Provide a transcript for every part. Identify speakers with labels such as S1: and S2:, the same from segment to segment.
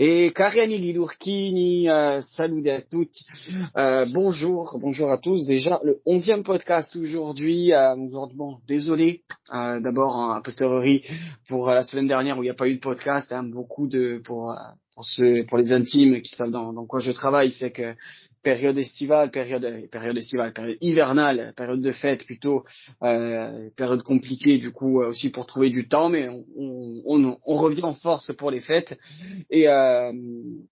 S1: E cari Lidurkini, salut à toutes. Bonjour à tous. Déjà, le 11e podcast aujourd'hui. Bon, désolé d'abord a posteriori pour la semaine dernière où il n'y a pas eu de podcast. Beaucoup de pour les intimes qui savent dans quoi je travaille, c'est que période hivernale, période de fête plutôt, période compliquée du coup aussi pour trouver du temps, mais on revient en force pour les fêtes. Et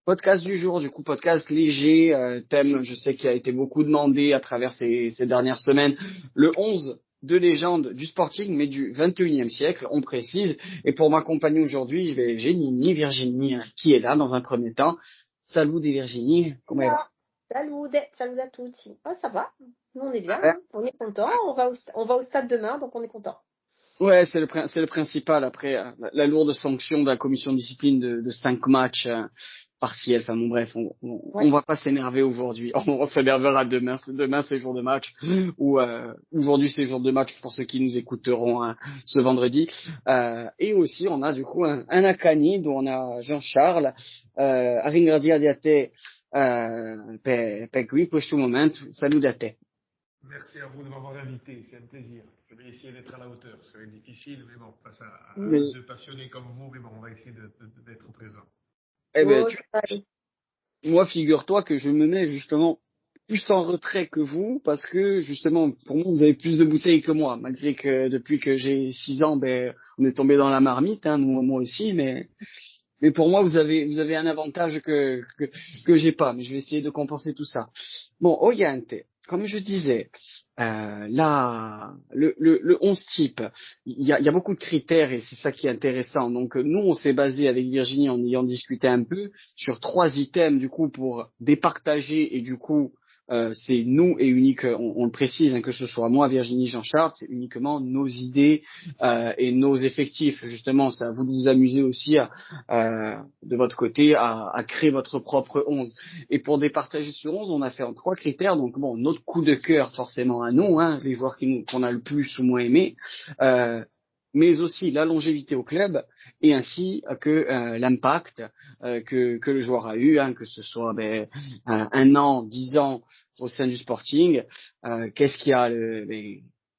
S1: podcast du jour, du coup podcast léger, thème je sais qui a été beaucoup demandé à travers ces dernières semaines, le 11 de légende du Sporting, mais du 21e siècle, on précise. Et pour m'accompagner aujourd'hui, j'ai Nini, Virginie, qui est là dans un premier temps. Salut des Virginie, comment elle va?
S2: Salut à tous. Oh, ça va, nous on est bien,
S1: Ouais,
S2: hein. On est content, on va au stade demain, donc on est content.
S1: ouais, c'est le principal après la lourde sanction de la commission de discipline de 5 matchs partiels. Enfin bon, bref, on
S2: Ouais.
S1: va pas s'énerver aujourd'hui. On s'énervera demain. Demain c'est jour de match ou aujourd'hui c'est jour de match pour ceux qui nous écouteront ce vendredi. Et aussi on a du coup un Akani dont on a Jean-Charles Aringardia Diate per qui questo momento. Salut Date.
S3: Merci à vous de m'avoir invité, c'est un plaisir. Je vais essayer d'être à la hauteur. Ça va être difficile, mais bon, face à
S1: Mais,
S3: deux passionnés comme vous, mais bon, on va essayer d'être présent.
S1: eh ben,
S2: Oh, ça va aller.
S1: moi, figure-toi que je me mets justement plus en retrait que vous, parce que justement, pour moi, vous avez plus de bouteilles que moi, malgré que depuis que j'ai 6 ans, ben, on est tombé dans la marmite, moi aussi, mais pour moi, vous avez un avantage que j'ai pas, mais je vais essayer de compenser tout ça. Bon, Oyante, comme je disais, là, le 11 type, il y a beaucoup de critères et c'est ça qui est intéressant. Donc, nous, on s'est basé avec Virginie en ayant discuté un peu sur 3 items, du coup, pour départager et du coup, c'est nous et unique, on le précise, que ce soit moi, Virginie, Jean-Charles, c'est uniquement nos idées et nos effectifs. Justement, c'est à vous de vous amuser aussi de votre côté à créer votre propre 11. Et pour départager ce 11, on a fait en 3 critères. Donc bon, notre coup de cœur forcément à nous, les joueurs qu'on a le plus ou moins aimés, euh, mais aussi la longévité au club et ainsi que l'impact que le joueur a eu, que ce soit un an, 10 ans au sein du Sporting. Qu'est-ce qui a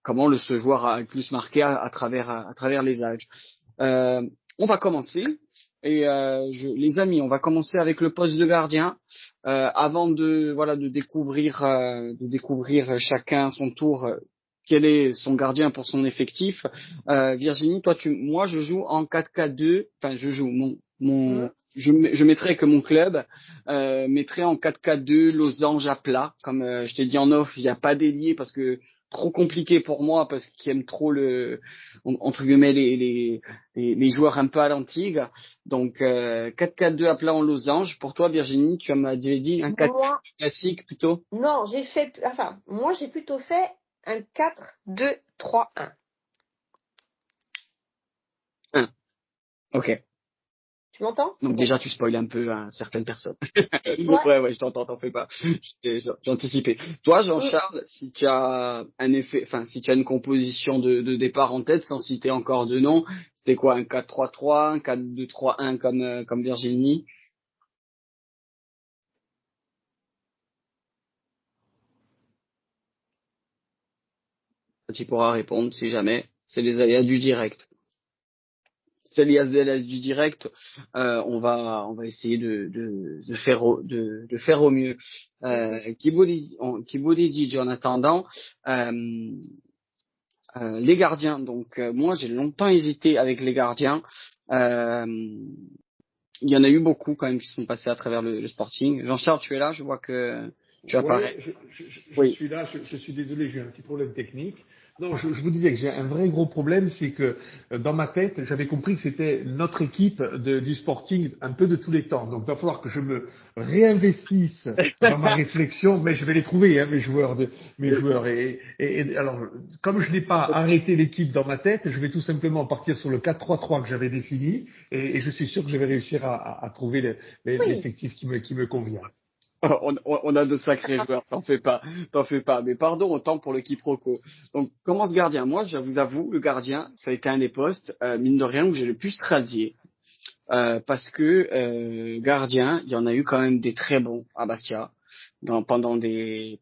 S1: comment ce joueur a le plus marqué à travers les âges. On va commencer. Et les amis, on va commencer avec le poste de gardien avant de découvrir chacun à son tour quel est son gardien pour son effectif. Virginie, moi je joue en 4-4-2. Enfin, je joue
S2: Hmm.
S1: je mettrais que mon club mettrait en 4-4-2 losange à plat. Comme je t'ai dit en off, il n'y a pas d'ailier parce que trop compliqué pour moi parce qu'il aime trop entre guillemets les joueurs un peu à l'antique. Donc 4-4-2 à plat en losange. Pour toi, Virginie, tu m'as dit un 4
S2: Moi,
S1: classique plutôt.
S2: non, moi j'ai plutôt fait un 4-2-3-1.
S1: Un. Ok.
S2: Tu m'entends? C'est
S1: Donc
S2: bon.
S1: déjà, tu spoil un peu certaines personnes.
S2: Ouais.
S1: Ouais, je t'en fais pas. J'ai anticipé. Toi,
S2: Hmm.
S1: Jean-Charles, si tu as un effet, enfin, si tu as une composition de départ en tête, sans citer encore de nom, c'était quoi, un 4-3-3, un 4-2-3-1 comme Virginie? Tu pourras répondre si jamais. C'est les aléas du direct. C'est les aléas du direct. On va essayer de faire au mieux. Kibodi dit en attendant. Euh, les gardiens. Donc moi j'ai longtemps hésité avec les gardiens. Euh, il y en a eu beaucoup quand même qui sont passés à travers le Sporting. Jean-Charles, tu es là, je vois que tu
S3: Oui,
S1: apparais.
S3: je
S1: Oui.
S3: suis là, je suis désolé, j'ai eu un petit problème technique. Non, je vous disais que j'ai un vrai gros problème, c'est que dans ma tête, j'avais compris que c'était notre équipe du Sporting un peu de tous les temps. Donc il va falloir que je me réinvestisse dans ma réflexion, mais je vais les trouver, hein, mes joueurs. Alors, comme je n'ai pas arrêté l'équipe dans ma tête, je vais tout simplement partir sur le 4-3-3 que j'avais défini, et je suis sûr que je vais réussir à trouver
S2: Oui.
S3: l'effectif qui me convient.
S1: On a de sacrés joueurs, t'en fais pas. Mais pardon, autant pour le quiproquo. Donc, comment ce gardien? Moi, je vous avoue, le gardien, ça a été un des postes, mine de rien, où j'ai le plus radié. parce que gardien, il y en a eu quand même des très bons à Bastia pendant des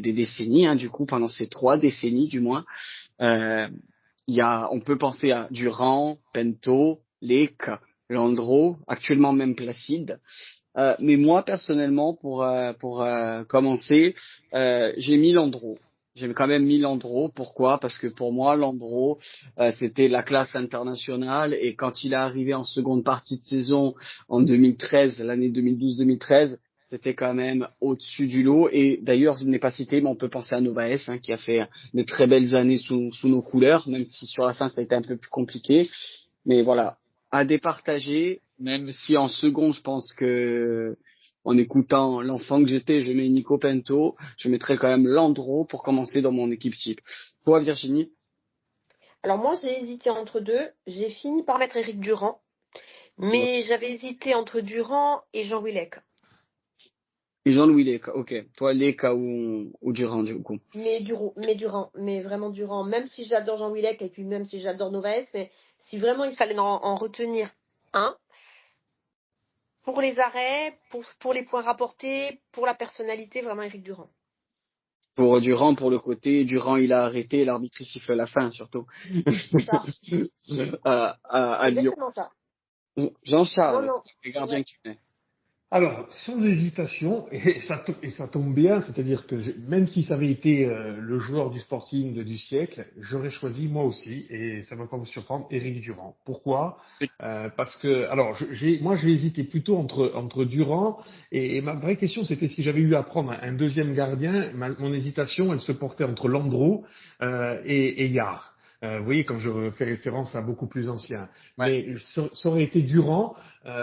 S1: décennies, hein, du coup pendant ces 3 décennies du moins. Euh, on peut penser à Durand, Pento, Lec, Landreau, actuellement même Placide. Mais moi, personnellement, pour commencer, j'ai mis Landreau. J'ai quand même mis Landreau. Pourquoi? Parce que pour moi, Landreau, c'était la classe internationale. Et quand il est arrivé en seconde partie de saison en 2013, l'année 2012-2013, c'était quand même au-dessus du lot. Et d'ailleurs, je ne l'ai pas cité, mais on peut penser à Novaes, hein, qui a fait de très belles années sous nos couleurs, même si sur la fin, ça a été un peu plus compliqué. Mais voilà, à départager, même si en second, je pense que en écoutant l'enfant que j'étais, je mets Nico Pinto, je mettrais quand même Landreau pour commencer dans mon équipe type. Toi, Virginie?
S2: Alors moi, j'ai hésité entre deux. J'ai fini par mettre Éric Durand, mais j'avais hésité entre Durand et Jean Willec.
S1: Et Jean-Louis Leka, ok. Toi, Leka ou Durand, du coup.
S2: Mais Durand, mais vraiment Durand. Même si j'adore Jean Willec et puis même si j'adore Novaes, mais si vraiment il fallait en retenir un, pour les arrêts, pour les points rapportés, pour la personnalité, vraiment Éric Durand.
S1: Pour Durand, pour le côté, Durand, il a arrêté, l'arbitre, il siffle la fin, surtout.
S2: C'est ça.
S1: à
S2: C'est
S1: Lyon.
S2: exactement ça. Non,
S1: Jean-Charles,
S2: non.
S1: les gardiens
S2: Ouais.
S1: que tu mets.
S3: Alors, sans hésitation, et ça tombe bien, c'est-à-dire que même si ça avait été le joueur du Sporting du siècle, j'aurais choisi moi aussi, et ça ne va pas vous surprendre, Éric Durand. Pourquoi? Parce que, alors, moi j'ai hésité plutôt entre Durand, et ma vraie question c'était si j'avais eu à prendre un deuxième gardien, mon hésitation elle se portait entre Landreau et Yard. Vous voyez, quand je fais référence à beaucoup plus anciens.
S1: Ouais.
S3: Mais ça aurait été Durand,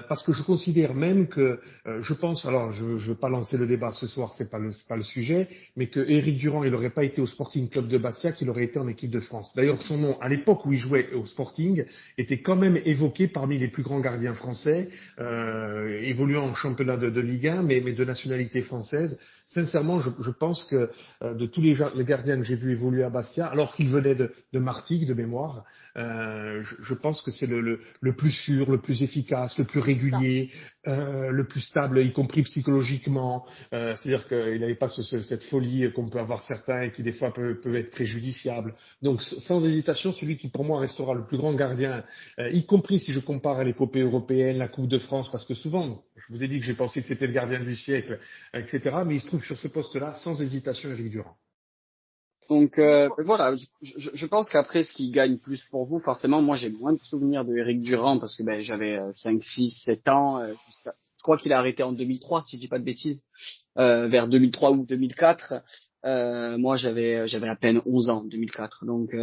S3: parce que je considère même que je pense, alors je ne veux pas lancer le débat ce soir, c'est pas le sujet, mais que Éric Durand, il n'aurait pas été au Sporting Club de Bastia, qu'il aurait été en équipe de France. D'ailleurs, son nom, à l'époque où il jouait au Sporting, était quand même évoqué parmi les plus grands gardiens français, évoluant en championnat de Ligue 1, mais de nationalité française. Sincèrement, je pense que de tous les gardiens que j'ai vus évoluer à Bastia, alors qu'il venait de Martigues, de mémoire, je pense que c'est le plus sûr, le plus efficace, le plus régulier, le plus stable, y compris psychologiquement. C'est-à-dire qu'il n'avait pas cette folie qu'on peut avoir certains et qui des fois peut être préjudiciable. Donc sans hésitation, celui qui pour moi restera le plus grand gardien, y compris si je compare à l'épopée européenne, la Coupe de France, parce que souvent, je vous ai dit que j'ai pensé que c'était le gardien du siècle, etc. Mais il se trouve sur ce poste-là, sans hésitation, Éric Durand.
S1: Donc voilà, je pense qu'après ce qui gagne plus pour vous, forcément, moi j'ai moins de souvenirs de Éric Durand parce que ben, j'avais 5, 6, 7 ans. Je crois qu'il a arrêté en 2003, si je dis pas de bêtises, vers 2003 ou 2004. Moi j'avais à peine 11 ans, 2004. Donc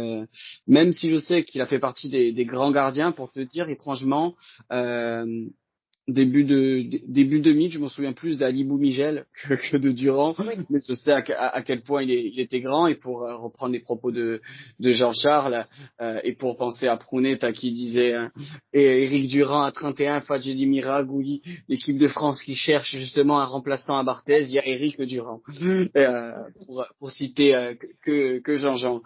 S1: même si je sais qu'il a fait partie des grands gardiens, pour te dire étrangement, euh, début 2000, je me souviens plus d'Ali Boumigel que de Durand,
S2: Oui.
S1: mais je sais à quel point il était grand. Et pour reprendre les propos de Jean-Charles, et pour penser à Prunetta qui disait et Eric Durand à 31, Fadjeli Miragoui, l'équipe de France qui cherche justement un remplaçant à Barthez, il y a Eric Durand, pour citer que Jean-Jean.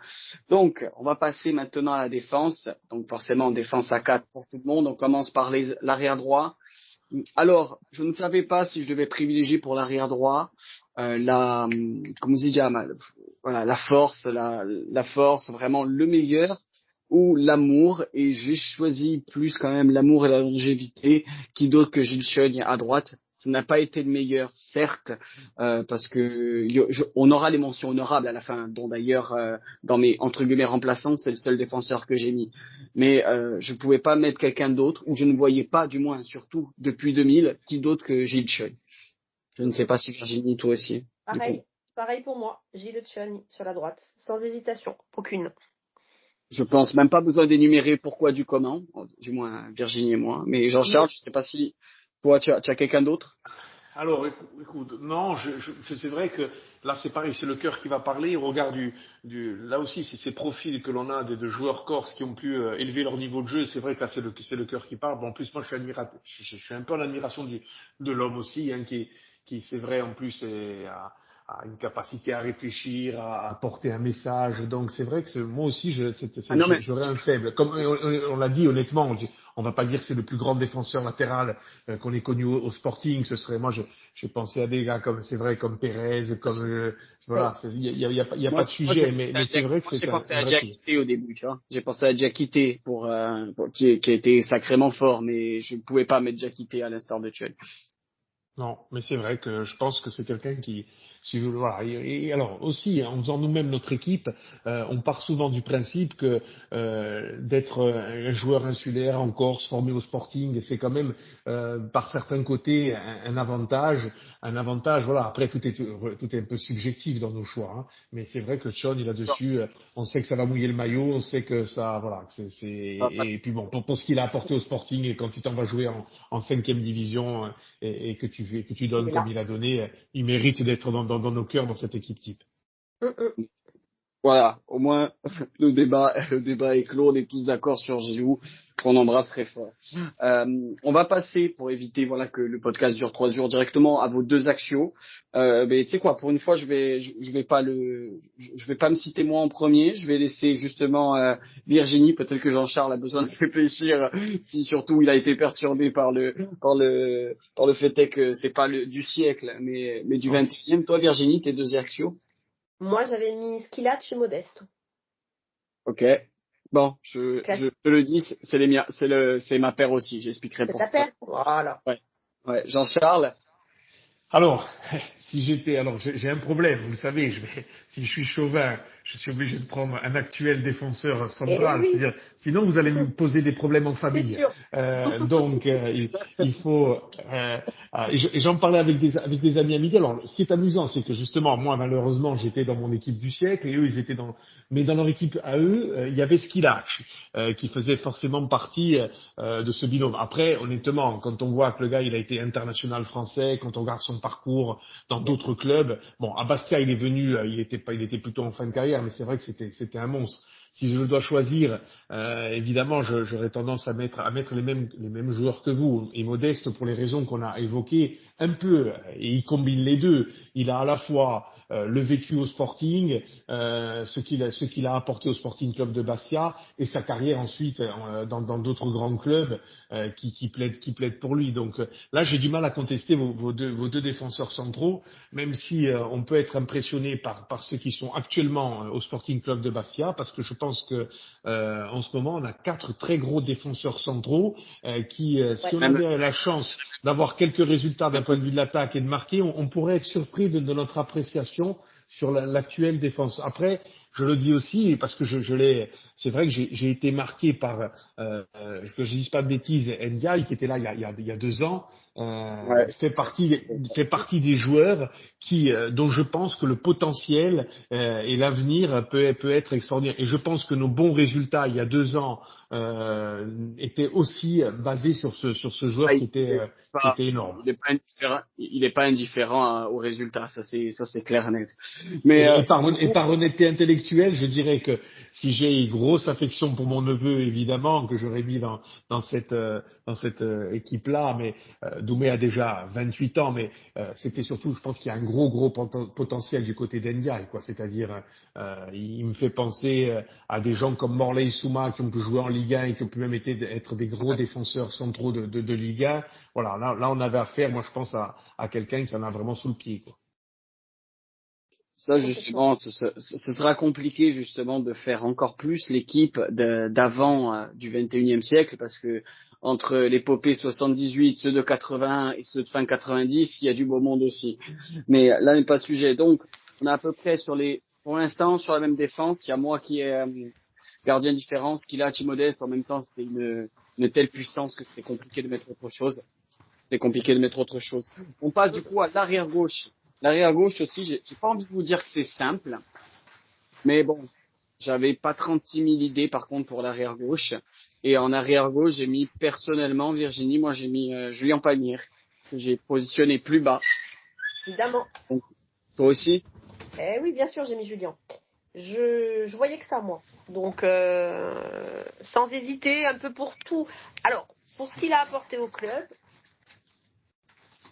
S1: Donc, on va passer maintenant à la défense. Donc forcément, défense à 4 pour tout le monde. On commence par l'arrière droit. Alors, je ne savais pas si je devais privilégier pour l'arrière droit comment on dit déjà, voilà, la force, vraiment le meilleur ou l'amour. Et j'ai choisi plus quand même l'amour et la longévité, qui d'autre que Gilles Chogne à droite. Ça n'a pas été le meilleur, certes, parce que on aura les mentions honorables à la fin, dont d'ailleurs dans mes entre guillemets remplaçants, c'est le seul défenseur que j'ai mis. Mais je ne pouvais pas mettre quelqu'un d'autre, ou je ne voyais pas, du moins, surtout depuis 2000, qui d'autre que Gilles Choy. Je ne sais pas si Virginie, toi aussi.
S2: Pareil pour moi, Gilles Tchani sur la droite, sans hésitation, aucune.
S1: Je pense même pas besoin d'énumérer pourquoi du comment, du moins Virginie et moi. Mais Jean-Charles, je ne sais pas si toi tu as quelqu'un d'autre.
S3: Alors, écoute, non, c'est vrai que là, c'est pareil, c'est le cœur qui va parler. Au regard là aussi, c'est ces profils que l'on a de joueurs corses qui ont pu élever leur niveau de jeu. C'est vrai que là, c'est le cœur qui parle. Bon, en plus, moi, je suis un peu en admiration de l'homme aussi, hein, qui, c'est vrai, en plus, a une capacité à réfléchir, à porter un message. Donc, c'est vrai que moi aussi,
S1: Ah non, mais
S3: j'aurais un faible. Comme on l'a dit, honnêtement, on va pas dire que c'est le plus grand défenseur latéral qu'on ait connu au Sporting. Ce serait, moi, j'ai pensé à des gars comme, c'est vrai, comme Pérez, comme voilà, il y a pas de sujet, mais c'est vrai que
S1: Moi,
S3: c'est
S1: j'ai pensé
S3: un
S1: à
S3: vrai sujet.
S1: Diakité au début, tu vois. J'ai pensé à Diakité qui a été sacrément fort, mais je ne pouvais pas mettre Diakité à l'instar de Thuel.
S3: Non, mais c'est vrai que je pense que c'est quelqu'un qui, si vous, voilà. Et alors aussi, en faisant nous-mêmes notre équipe, on part souvent du principe que d'être un joueur insulaire en Corse, formé au Sporting, c'est quand même par certains côtés un avantage. Un avantage, voilà. Après, tout est un peu subjectif dans nos choix, hein. Mais c'est vrai que Sean, il a dessus, on sait que ça va mouiller le maillot, on sait que ça, voilà, et puis bon, pour ce qu'il a apporté au Sporting et quand il t'en va jouer en 5e division. Et que tu
S2: Il
S3: donnes
S2: est
S3: comme
S2: là.
S3: il a donné, il mérite d'être dans nos cœurs dans cette équipe type.
S2: Hum, hum.
S1: Voilà, au moins le débat est clos, on est tous d'accord sur Giroud, qu'on embrasse très fort. On va passer, pour éviter voilà que le podcast dure 3 jours, directement à vos deux axios. Mais tu sais quoi, pour une fois, je vais pas me citer moi en premier, je vais laisser justement Virginie. Peut-être que Jean-Charles a besoin de réfléchir, si surtout il a été perturbé par le fait est que c'est pas du siècle, mais du
S3: Ok.
S1: 21e. Toi, Virginie, tes deux axios.
S2: Moi, j'avais mis Squillac chez Modeste.
S1: Ok. Bon, je te le dis, c'est les miens, c'est ma paire aussi. J'expliquerai
S2: C'est ta
S1: pourquoi.
S2: paire. Voilà.
S1: Ouais. Ouais. Jean-Charles.
S3: Alors, alors j'ai un problème, vous le savez, si je suis chauvin, je suis obligé de prendre un actuel défenseur
S2: Eh
S3: central,
S2: oui,
S3: c'est-à-dire, sinon vous allez me poser des problèmes en
S2: c'est
S3: famille.
S2: sûr.
S3: Il faut, et j'en parlais avec des amis amis. Alors, ce qui est amusant, c'est que justement, moi, malheureusement, j'étais dans mon équipe du siècle et eux, ils étaient mais dans leur équipe à eux, il y avait Skillac, qui faisait forcément partie de ce binôme. Après, honnêtement, quand on voit que le gars, il a été international français, quand on regarde son parcours dans d'autres clubs, bon, à Bastia, il est venu, il était plutôt en fin de carrière, mais c'est vrai que c'était un monstre. Si je dois choisir, évidemment, j'aurais tendance à mettre les mêmes joueurs que vous, et Modeste pour les raisons qu'on a évoquées un peu, et il combine les deux. Il a à la fois le vécu au Sporting, ce qu'il a apporté au Sporting Club de Bastia et sa carrière ensuite dans d'autres grands clubs qui plaident pour lui. Donc là, j'ai du mal à contester vos deux défenseurs centraux, même si on peut être impressionné par ceux qui sont actuellement au Sporting Club de Bastia, parce que je pense que en ce moment, on a 4 très gros défenseurs centraux si
S2: Ouais.
S3: on
S1: Même,
S3: avait la chance d'avoir quelques résultats d'un point de vue de l'attaque et de marquer, on pourrait être surpris de notre appréciation sur l'actuelle défense. Après, je le dis aussi parce que c'est vrai que j'ai été marqué par, que je dise pas de bêtises, Ndiaye qui était là il y a 2 ans,
S1: ouais.
S3: fait partie des joueurs dont je pense que le potentiel et l'avenir peut être extraordinaire. Et je pense que nos bons résultats il y a 2 ans étaient aussi basés sur ce joueur
S1: Il est
S3: qui
S1: pas,
S3: était énorme.
S1: il est pas indifférent, il est pas indifférent au résultat. Ça c'est clair et net. Mais du
S3: Et
S1: coup,
S3: par honnêteté intellectuelle, je dirais que si j'ai une grosse affection pour mon neveu, évidemment, que j'aurais mis dans cette équipe-là, mais Doumé a déjà 28 ans, mais c'était surtout, je pense qu'il y a un gros potentiel du côté d'Endiaye, quoi. C'est-à-dire, il me fait penser à des gens comme Morley Souma qui ont pu jouer en Ligue 1 et qui ont pu même être des gros défenseurs centraux de Ligue 1. Voilà, là on avait affaire, moi je pense à quelqu'un qui en a vraiment sous le pied, quoi.
S1: ça
S2: Complètement.
S1: justement, ce sera compliqué justement de faire encore plus l'équipe d'avant du 21e siècle parce que entre l'épopée 78, ceux de 80 et ceux de fin 90, il y a du beau monde aussi. Mais là n'est pas le sujet. Donc, on est à peu près pour l'instant, sur la même défense. Il y a moi qui est gardien différence, qu'il a Modeste. En même temps, c'était une telle puissance que c'était compliqué de mettre autre chose. C'est compliqué de mettre autre chose. On passe du coup à l'arrière gauche. L'arrière gauche aussi, j'ai pas envie de vous dire que c'est simple, mais bon, j'avais pas 36 000 idées par contre pour l'arrière gauche. Et en arrière gauche, j'ai mis personnellement Virginie, moi j'ai mis Julien Palmière, que j'ai positionné plus bas.
S2: Évidemment.
S1: Donc, toi aussi?
S2: Eh oui, bien sûr, j'ai mis Julien. Je voyais que ça, moi. Donc, sans hésiter, un peu pour tout. Alors, pour ce qu'il a apporté au club,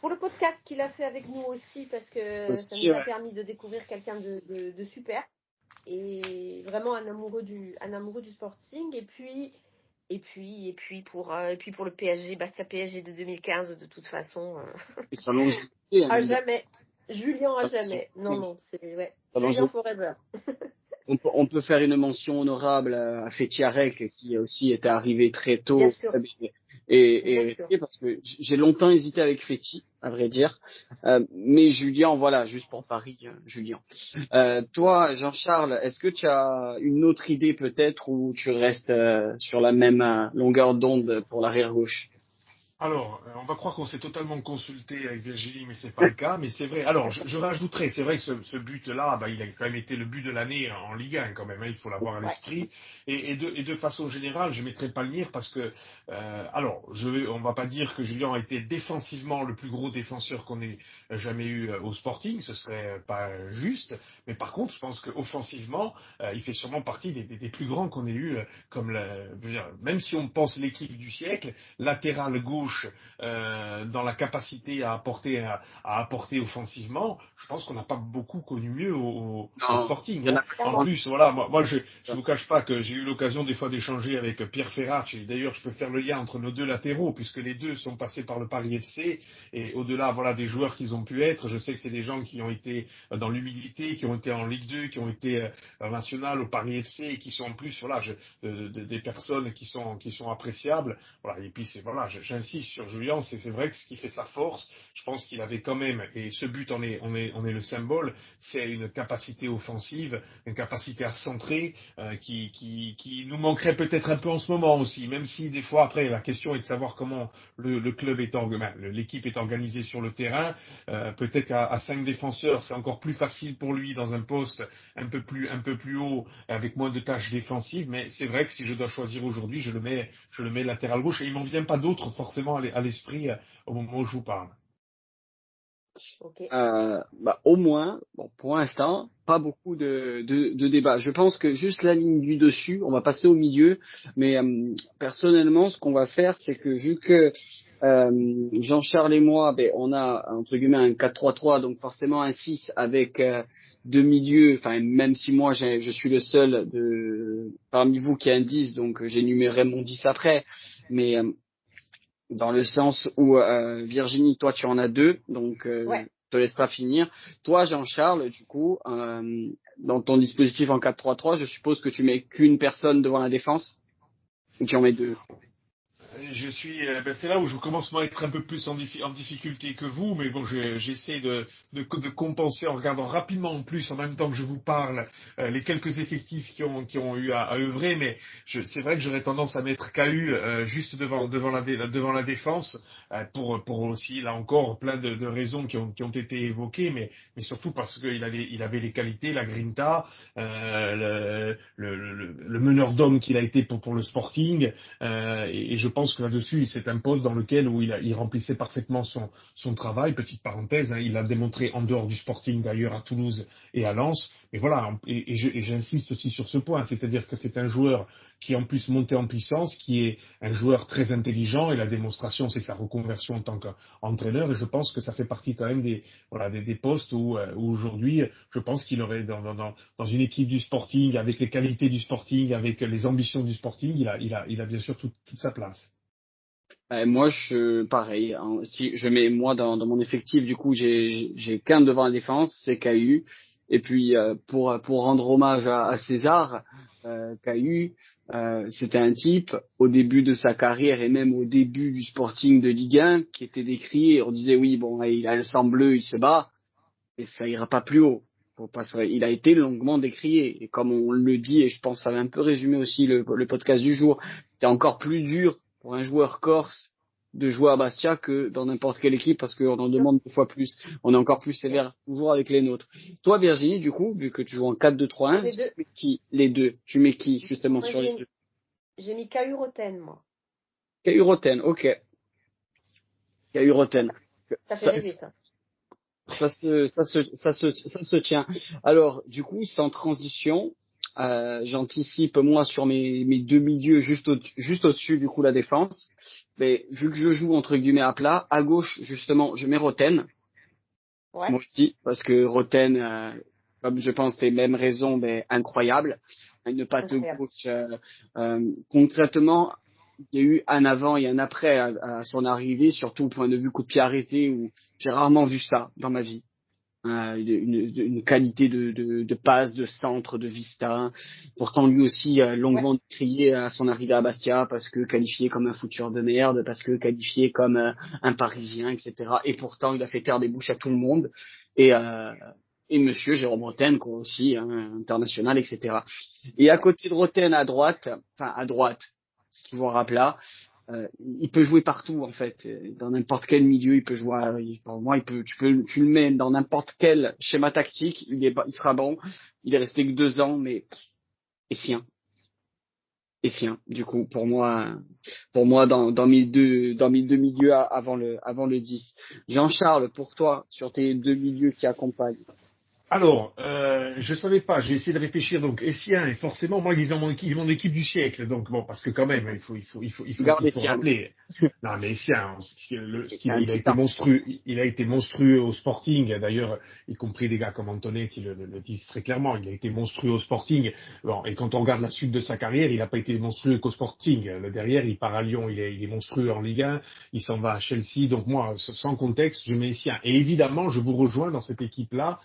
S2: pour le podcast qu'il a fait avec nous aussi, parce que ça
S1: Aussi,
S2: nous a
S1: ouais.
S2: permis de découvrir quelqu'un de super. Et vraiment un amoureux du Sporting. Et puis, Et puis pour le PSG, Bastia PSG de 2015, de toute façon,
S1: Et sa longévité,
S2: à
S1: il a
S2: jamais. Julien à
S1: son-
S2: jamais. Non, c'est ouais.
S1: sa
S2: Julien
S1: longévité.
S2: forever.
S1: On peut faire une mention honorable à Fetiarek qui a aussi était arrivé très
S2: Bien
S1: tôt
S2: sûr,
S1: et
S2: bien sûr.
S1: resté parce que j'ai longtemps hésité avec Feti, à vrai dire. Mais Julien, voilà, juste pour Paris, Julien. Toi, Jean-Charles, est-ce que tu as une autre idée peut-être ou tu restes sur la même longueur d'onde pour l'arrière gauche?
S4: Alors, on va croire qu'on s'est totalement consulté avec Virginie, mais c'est pas le cas. Mais c'est vrai. Alors, je rajouterais, c'est vrai que ce but-là, bah, il a quand même été le but de l'année en Ligue 1 quand même. Hein, il faut l'avoir à
S2: Ouais.
S4: l'esprit. Et de façon générale, je mettrais Palmire parce que, alors, on va pas dire que Julien a été défensivement le plus gros défenseur qu'on ait jamais eu au Sporting, ce serait pas juste. Mais par contre, je pense qu'offensivement, il fait sûrement partie des plus grands qu'on ait eu, je veux dire, même si on pense l'équipe du siècle latéral gauche dans la capacité à apporter offensivement, je pense qu'on n'a pas beaucoup connu mieux au
S1: Non,
S4: Sporting.
S1: il y en
S4: Hein.
S1: a pas
S4: En
S2: Clairement.
S4: plus, voilà, moi je vous cache pas que j'ai eu l'occasion des fois d'échanger avec Pierre Ferrach, et d'ailleurs je peux faire le lien entre nos deux latéraux, puisque les deux sont passés par le Paris FC, et au-delà voilà, des joueurs qu'ils ont pu être, je sais que c'est des gens qui ont été dans l'humilité, qui ont été en Ligue 2, qui ont été en National, au Paris FC, et qui sont en plus voilà, des personnes qui sont appréciables. Voilà, et puis c'est voilà, j'insiste sur Julien, c'est vrai que ce qui fait sa force, je pense qu'il avait quand même, et ce but on est le symbole, c'est une capacité offensive, une capacité à centrer qui nous manquerait peut-être un peu en ce moment aussi, même si des fois après la question est de savoir comment le club est l'équipe est organisée sur le terrain. Peut-être qu'à 5 défenseurs, c'est encore plus facile pour lui dans un poste un peu plus haut, avec moins de tâches défensives, mais c'est vrai que si je dois choisir aujourd'hui, je le mets latéral gauche et il m'en vient pas d'autres forcément à l'esprit au moment où je vous parle.
S2: Ok.
S1: Au moins, bon, pour l'instant, pas beaucoup de débats. Je pense que juste la ligne du dessus, on va passer au milieu. Mais personnellement, ce qu'on va faire, c'est que vu que Jean-Charles et moi, ben, on a entre guillemets un 4-3-3, donc forcément un 6 avec deux milieux. Enfin, même si moi, je suis le seul parmi vous qui a un 10, donc j'énumérerai mon 10 après. Mais dans le sens où Virginie, toi tu en as deux, donc
S2: Ouais.
S1: je te laisserai finir. Toi, Jean-Charles, du coup, dans ton dispositif en 4-3-3, je suppose que tu mets qu'une personne devant la défense, ou tu en mets deux.
S4: C'est là où je commence moi à être un peu plus en difficulté que vous, mais bon, j'essaie de compenser en regardant rapidement en plus, en même temps que je vous parle, les quelques effectifs qui ont eu à œuvrer, mais c'est vrai que j'aurais tendance à mettre KU juste devant la défense, pour aussi, là encore, plein de raisons qui ont été évoquées, mais surtout parce il avait les qualités, la grinta, le meneur d'homme qu'il a été pour le Sporting. Et je pense que là-dessus, c'est un poste dans lequel où il remplissait parfaitement son travail. Petite parenthèse, hein, il a démontré en dehors du Sporting d'ailleurs à Toulouse et à Lens. Mais voilà, et j'insiste aussi sur ce point, c'est-à-dire que c'est un joueur qui est en plus monté en puissance, qui est un joueur très intelligent et la démonstration, c'est sa reconversion en tant qu'entraîneur. Et je pense que ça fait partie quand même des postes où aujourd'hui, je pense qu'il aurait dans une équipe du Sporting, avec les qualités du Sporting, avec les ambitions du Sporting, il a bien sûr toute sa place.
S1: Moi, pareil. Hein, si je mets moi dans mon effectif, du coup, j'ai qu'un devant la défense, c'est KU. Et puis pour rendre hommage à César, KU, c'était un type au début de sa carrière et même au début du Sporting de Ligue 1 qui était décrié. On disait oui, bon, il a le sang bleu, il se bat, et ça ira pas plus haut. Il a été longuement décrié. Et comme on le dit, et je pense que ça va un peu résumer aussi le podcast du jour, c'est encore plus dur pour un joueur corse de jouer à Bastia que dans n'importe quelle équipe parce qu'on en demande 2 fois plus. On est encore plus
S2: Yes.
S1: sévère toujours avec les nôtres. Toi, Virginie, du coup, vu que tu joues en 4-2-3-1,
S2: Les
S1: tu
S2: deux.
S1: mets qui les deux? Tu mets qui justement
S2: Moi,
S1: sur les deux?
S2: j'ai mis KU Roten, moi.
S1: Caillou Roten, ok. Caillou Roten.
S2: Ça fait rêver, ça.
S1: Ça se tient. Alors, du coup, sans transition, j'anticipe moi sur mes deux milieux juste au-dessus du coup la défense. Mais vu que je joue entre guillemets à plat, à gauche justement, je mets Roten,
S2: Ouais.
S1: moi aussi, parce que Roten, comme je pense les mêmes raisons, mais incroyable, une patte
S2: Incroyable.
S1: gauche concrètement. il y a eu un avant et un après à son arrivée, surtout au point de vue coup de pied arrêté, où j'ai rarement vu ça dans ma vie. Une qualité de passe, de centre, de vista. Pourtant, lui aussi a
S2: Ouais.
S1: longuement crié à son arrivée à Bastia parce que qualifié comme un fouteur de merde, parce que qualifié comme un Parisien, etc. Et pourtant, il a fait taire des bouches à tout le monde. Et, euh, et Monsieur Jérôme Roten, quoi, aussi, hein, international, etc. Et à côté de Roten, à droite, c'est toujours à plat. Il peut jouer partout en fait, dans n'importe quel milieu, il peut jouer. Pour moi, tu le mets dans n'importe quel schéma tactique, il sera bon. Il est resté que 2 ans, mais et sien, et sien. Du coup, pour moi, dans mes deux milieux avant le 10. Jean-Charles, pour toi, sur tes deux milieux qui accompagnent.
S4: Alors, je savais pas, j'ai essayé de réfléchir. Donc, Essien, et forcément, moi, il est dans mon équipe du siècle. Donc, bon, parce que quand même,
S1: Garde
S4: il faut
S1: Essien.
S4: rappeler. Non, mais Essien,
S1: C'est un
S4: il a été
S1: titan.
S4: monstrueux, il a été monstrueux au Sporting. D'ailleurs, y compris des gars comme Antonet qui le disent très clairement. Il a été monstrueux au Sporting. Bon, et quand on regarde la suite de sa carrière, il n'a pas été monstrueux qu'au Sporting. Le derrière, il part à Lyon, il est monstrueux en Ligue 1. Il s'en va à Chelsea. Donc, moi, sans contexte, je mets Essien. Et évidemment, je vous rejoins dans cette équipe-là.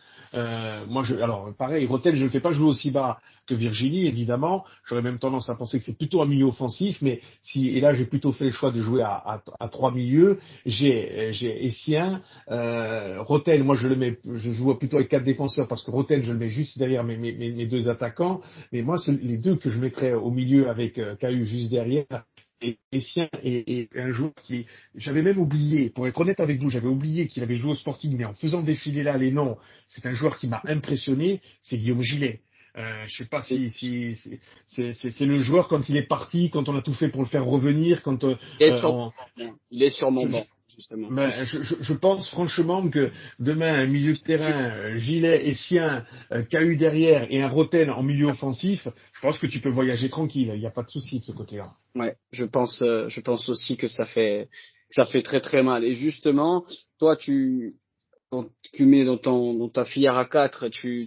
S4: Alors pareil, Rotel, je ne le fais pas jouer aussi bas que Virginie, évidemment. J'aurais même tendance à penser que c'est plutôt un milieu offensif, mais et là j'ai plutôt fait le choix de jouer à trois milieux. J'ai Essien, Rotel, moi je joue plutôt avec 4 défenseurs parce que Rotel je le mets juste derrière mes 2 attaquants. Mais moi les deux que je mettrais au milieu avec Cahu juste derrière. Et Essien est un joueur j'avais même oublié, pour être honnête avec vous, j'avais oublié qu'il avait joué au Sporting, mais en faisant défiler là les noms, c'est un joueur qui m'a impressionné, c'est Guillaume Gillet. Je sais pas si c'est le joueur quand il est parti, quand on a tout fait pour le faire revenir, quand
S1: Il est sur,
S4: on,
S1: il est sur mon
S4: je, je-
S1: banc, justement.
S4: je pense franchement que demain un milieu de terrain, Gillet, Essien, Cahu derrière et un Roten en milieu offensif, je pense que tu peux voyager tranquille, il n'y a pas de souci de ce côté-là.
S1: Ouais, je pense aussi que ça fait très très mal. Et justement, toi, quand tu mets dans ta filière à 4, tu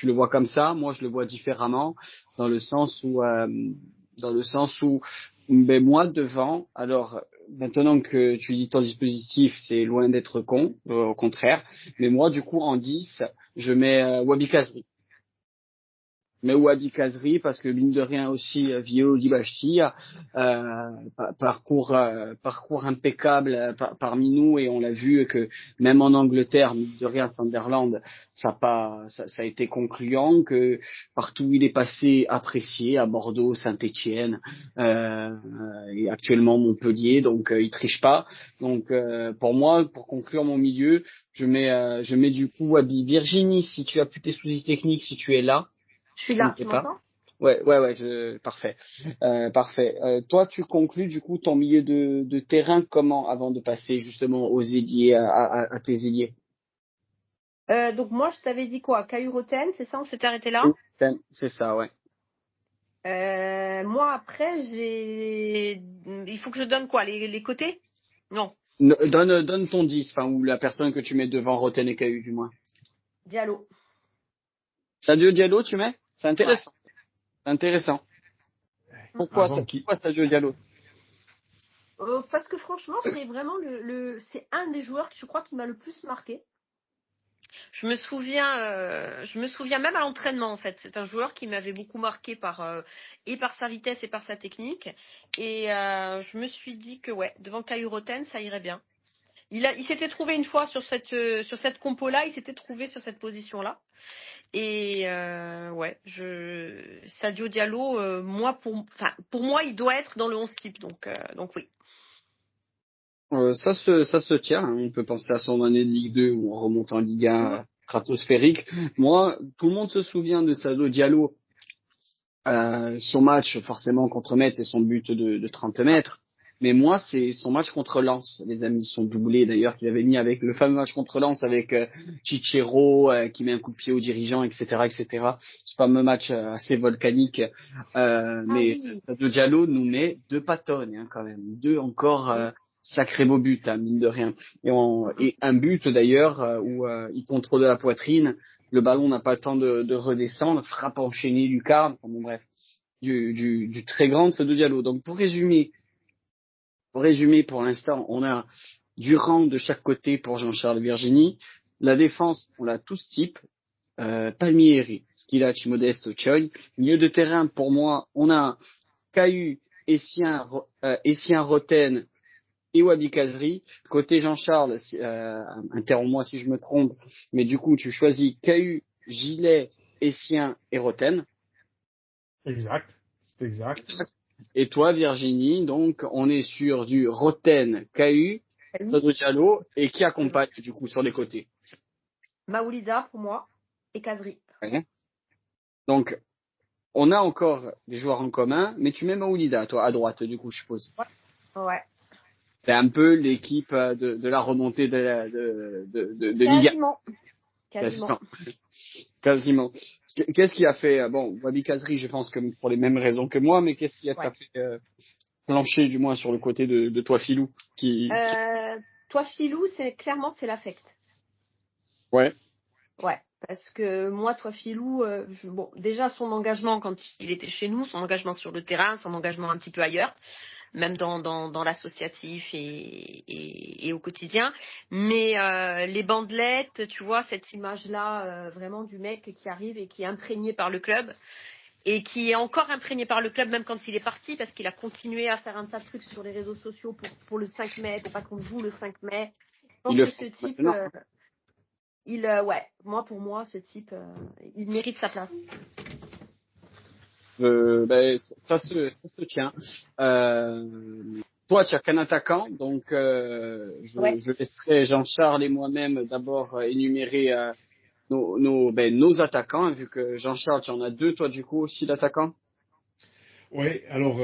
S1: le vois comme ça. Moi, je le vois différemment, dans le sens où, ben, moi, devant, alors, maintenant que tu dis ton dispositif, c'est loin d'être con, au contraire. Mais moi, du coup, en 10, je mets Wabi Kazri. Mais Wabi Kazri, parce que mine de rien aussi, Vio Dibachti, parcours impeccable parmi nous, et on l'a vu que même en Angleterre, mine de rien, Sunderland, ça a été concluant, que partout où il est passé, apprécié, à Bordeaux, Saint-Étienne, et actuellement Montpellier, donc il triche pas. Donc pour moi, pour conclure mon milieu, je mets du coup Wabi. Virginie, si tu as pu tes soucis techniques, si tu es là.
S2: Je suis
S1: Je ne
S2: là,
S1: sais
S2: tu
S1: pas.
S2: m'entends?
S1: Parfait. Parfait. Toi, tu conclus du coup ton milieu de terrain comment avant de passer justement aux ailiers, à tes ailiers?
S2: Donc moi, je t'avais dit quoi? Cahu Roten, c'est ça? On s'est arrêté là?
S1: Oui, c'est ça, ouais.
S2: Moi, après, il faut que je donne quoi? Les côtés? Non.
S1: Donne ton 10, enfin, ou la personne que tu mets devant Roten et Cahu, du moins.
S2: Diallo.
S1: Sadio Diallo, tu mets? C'est
S2: Ouais.
S1: intéressant. C'est intéressant.
S4: Avant qu'il
S1: Pourquoi Sadio Diallo?
S2: Parce que franchement, c'est vraiment c'est un des joueurs que je crois qui m'a le plus marqué. Je me souviens même à l'entraînement en fait. C'est un joueur qui m'avait beaucoup marqué et par sa vitesse et par sa technique. Et je me suis dit que ouais, devant Cahu Roten, ça irait bien. Il s'était trouvé une fois sur cette compo-là, il s'était trouvé sur cette position-là. Et ouais, Sadio Diallo, pour moi, il doit être dans le 11 type. Donc oui.
S1: Ça se tient, hein. On peut penser à son année de Ligue 2 où on remonte en Ligue 1 stratosphérique. Moi, tout le monde se souvient de Sadio Diallo. Son match, forcément, contre Metz, c'est son but de 30 mètres. Mais moi, c'est son match contre Lens, les amis, son doublé d'ailleurs qu'il avait mis avec le fameux match contre Lens avec Cicero qui met un coup de pied au dirigeant, etc., etc. Ce fameux match assez volcanique. Mais
S2: Oui.
S1: Sadio Diallo nous met 2 patones, hein, quand même, 2 encore sacrés beaux buts, hein, mine de rien. Et un but d'ailleurs où il contrôle la poitrine. Le ballon n'a pas le temps de redescendre, frappe enchaînée Lucarne, enfin bon bref, du très grand Sadio Diallo. Donc pour résumer, Pour résumer, pour l'instant, on a Durand de chaque côté pour Jean-Charles Virginie. La défense, on l'a tous type. Palmieri, Skilac, Modeste, Choi. Milieu de terrain, pour moi, on a Cahu, Essien, Roten et Wabi Kazri. Côté Jean-Charles, interromps-moi si je me trompe, mais du coup, tu choisis Cahu, Gilet, Essien et Roten.
S3: Exact. C'est exact.
S1: Et toi, Virginie, donc, on est sur du Roten, Cahu, Sado Diallo, et qui accompagne, du coup, sur les côtés.
S2: Maoulida pour moi et Kazri.
S1: Ouais. Donc, on a encore des joueurs en commun, mais tu mets Maoulida, toi, à droite, du coup, je suppose.
S2: Ouais.
S1: C'est un peu l'équipe de la remontée de Liga. Quasiment. Qu'est-ce qui a fait, bon, Wabi Kazri, je pense que pour les mêmes raisons que moi, mais qu'est-ce qui a fait plancher, du moins, sur le côté de toi, Filou,
S2: Toi, Filou, c'est l'affect.
S1: Ouais.
S2: Ouais, parce que moi, toi, Filou, bon, déjà son engagement quand il était chez nous, son engagement sur le terrain, son engagement un petit peu ailleurs, même dans l'associatif et au quotidien. Mais les bandelettes, tu vois, cette image-là, vraiment du mec qui arrive et qui est imprégné par le club. Et qui est encore imprégné par le club même quand il est parti, parce qu'il a continué à faire un tas de trucs sur les réseaux sociaux pour le 5 mai, pour pas qu'on joue le 5 mai. Je pense que ce type, pour moi, ce type, il mérite sa place.
S1: Ça se tient. Toi, tu as qu'un attaquant, donc je laisserai Jean-Charles et moi-même d'abord énumérer nos attaquants, vu que Jean-Charles, tu en as deux, toi, du coup, aussi d'attaquants.
S3: Oui, alors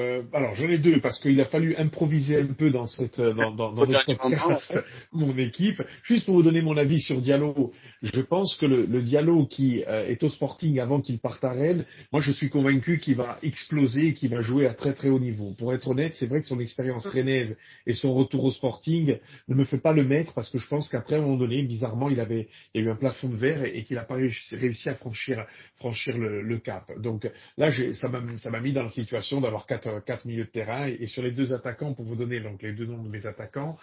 S3: j'en ai deux parce qu'il a fallu improviser un peu dans notre podcast, mon équipe. Juste pour vous donner mon avis sur Diallo, je pense que le Diallo qui est au Sporting avant qu'il parte à Rennes, moi je suis convaincu qu'il va exploser et qu'il va jouer à très très haut niveau. Pour être honnête, c'est vrai que son expérience rennaise et son retour au Sporting ne me fait pas le mettre parce que je pense qu'après à un moment donné, bizarrement, il y a eu un plafond de verre et qu'il n'a pas réussi à franchir le cap. Donc là, ça m'a mis dans la situation d'avoir quatre milieux de terrain et sur les deux attaquants, pour vous donner donc les deux noms de mes attaquants,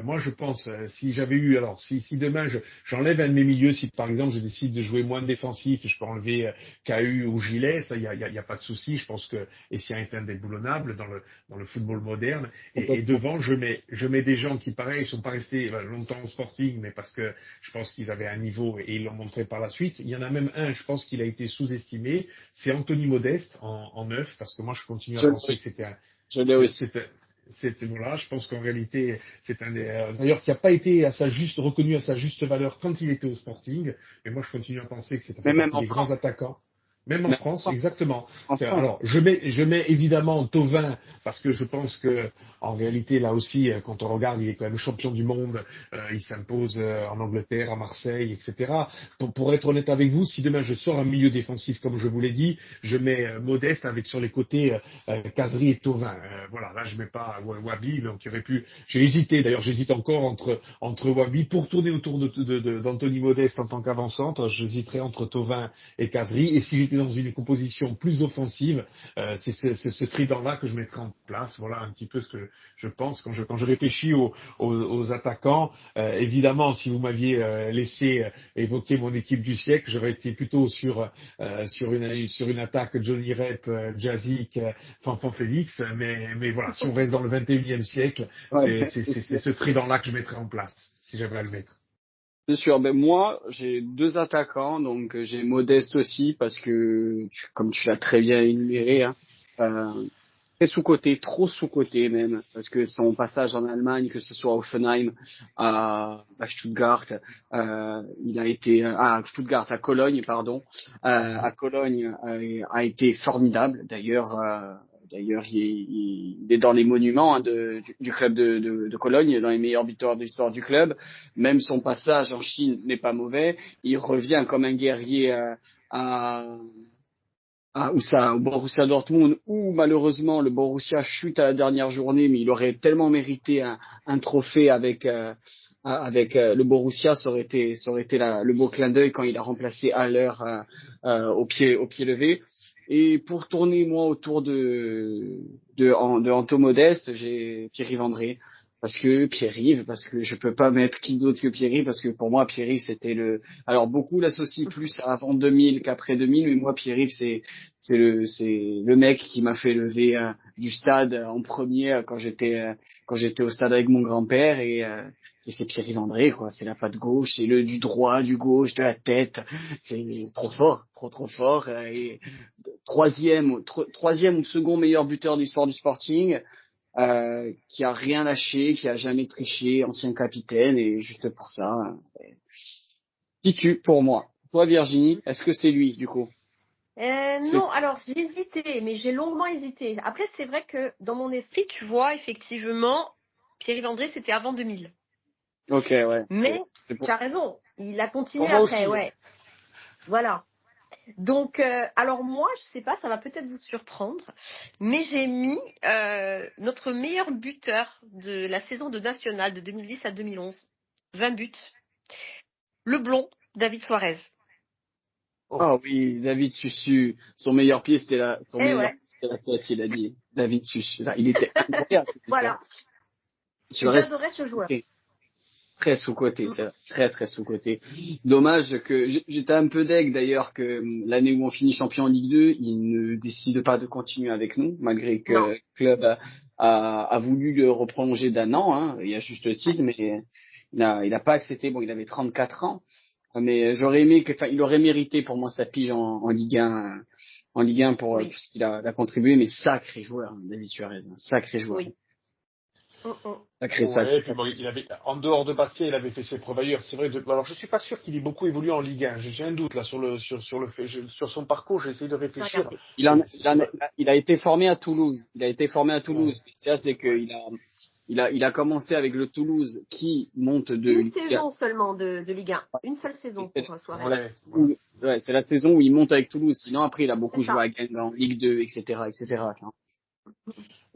S3: moi je pense si j'avais eu, alors si demain j'enlève un de mes milieux, si par exemple je décide de jouer moins défensif et je peux enlever KU ou Gilet, ça il y a pas de souci. Je pense que Essien est indéboulonnable dans le football moderne et devant je mets des gens qui pareil sont pas restés longtemps au Sporting, mais parce que je pense qu'ils avaient un niveau et ils l'ont montré par la suite. Il y en a même un, je pense qu'il a été sous-estimé, c'est Anthony Modeste en neuf, parce que moi je continue à penser que c'était voilà, je pense qu'en réalité c'est un d'ailleurs qui n'a pas été reconnu à sa juste valeur quand il était au Sporting, mais moi je continue à penser que c'est un partie des grands attaquants. Même en France, exactement. Alors, je mets évidemment Thauvin parce que je pense que en réalité là aussi, quand on regarde, il est quand même champion du monde. Il s'impose en Angleterre, à Marseille, etc. Pour être honnête avec vous, si demain je sors un milieu défensif comme je vous l'ai dit, je mets Modeste avec sur les côtés Kazri et Thauvin. Voilà, là je mets pas Wabi, donc il aurait pu. J'ai hésité. D'ailleurs, j'hésite encore entre Wabi pour tourner autour d'Anthony Modeste en tant qu'avant-centre. J'hésiterais entre Thauvin et Kazri. Et si j'étais dans une composition plus offensive, c'est ce trident-là que je mettrai en place. Voilà un petit peu ce que je pense quand je réfléchis aux attaquants. Évidemment, si vous m'aviez laissé évoquer mon équipe du siècle, j'aurais été plutôt sur une attaque Johnny Rep, Jazik, Fanfan Félix. Mais voilà, si on reste dans le 21e siècle, c'est ce trident-là que je mettrai en place si j'avais à le mettre.
S1: C'est sûr. Ben moi, j'ai deux attaquants, donc j'ai Modeste aussi parce que, comme tu l'as très bien énuméré, très sous-coté, trop sous-coté même, parce que son passage en Allemagne, que ce soit à Offenheim, à Stuttgart, il a été à Stuttgart, à Cologne, pardon, à Cologne a été formidable. D'ailleurs, il est dans les monuments du club de Cologne, dans les meilleurs buteurs de l'histoire du club. Même son passage en Chine n'est pas mauvais. Il revient comme un guerrier au Borussia Dortmund, où malheureusement le Borussia chute à la dernière journée, mais il aurait tellement mérité un trophée avec le Borussia. Ça aurait été le beau clin d'œil quand il a remplacé Haller au pied levé. Et pour tourner moi autour de Anto Modeste, j'ai Pierre-Yves André. Parce que je peux pas mettre qui d'autre que Pierre-Yves, parce que pour moi, Pierre-Yves, c'était alors beaucoup l'associent plus avant 2000 qu'après 2000, mais moi, Pierre-Yves, c'est le mec qui m'a fait lever du stade en premier quand j'étais au stade avec mon grand-père et c'est Pierre-Yves André, quoi. C'est la patte gauche, c'est du droit, du gauche, de la tête. C'est trop fort, trop fort. Et troisième ou second meilleur buteur de l'histoire du Sporting, qui a rien lâché, qui a jamais triché, ancien capitaine, et juste pour ça, Titu pour moi. Toi, Virginie, est-ce que c'est lui, du coup?
S2: Non, alors j'ai hésité, mais j'ai longuement hésité. Après, c'est vrai que dans mon esprit, tu vois, effectivement, Pierre-Yves André, c'était avant 2000.
S1: Ok, ouais.
S2: Mais tu as raison, il a continué
S3: Pour moi
S2: après,
S3: aussi.
S2: ouais. Voilà. Donc, alors moi, je sais pas, ça va peut-être vous surprendre, mais j'ai mis notre meilleur buteur de la saison de National de 2010 à 2011. 20 buts. Le blond, David Suarez.
S1: Oh oui, David Susu, son meilleur pied, c'était
S2: Ouais.
S1: c'était la tête, il a dit. David Susu, il était incroyable.
S2: Voilà.
S1: Suarez,
S2: J'adorais ce joueur.
S1: très sous-côté, c'est très sous-côté. Dommage que j'étais un peu deg d'ailleurs que l'année où on finit champion en Ligue 2, il ne décide pas de continuer avec nous, malgré que le club a voulu le reprolonger d'un an, hein, il y a juste le titre, mais il a pas accepté. Bon, il avait 34 ans, mais j'aurais aimé il aurait mérité pour moi sa pige en Ligue 1, en Ligue 1 pour tout ce qu'il a contribué, mais sacré joueur, hein, David Suarez, sacré joueur.
S2: Oui.
S3: Ouais, puis bon, en dehors de Bastia, il avait fait ses preuves ailleurs. C'est vrai. Alors, je suis pas sûr qu'il ait beaucoup évolué en Ligue 1. J'ai un doute là sur son parcours. J'ai essayé de réfléchir.
S1: Il a été formé à Toulouse. Ça, c'est que il a commencé avec le Toulouse qui monte de
S2: une saison seulement de Ligue 1. Une seule saison pour Suarez.
S1: Ouais, c'est la saison où il monte avec Toulouse. Sinon, après, il a beaucoup joué à Guingamp, en Ligue 2, etc.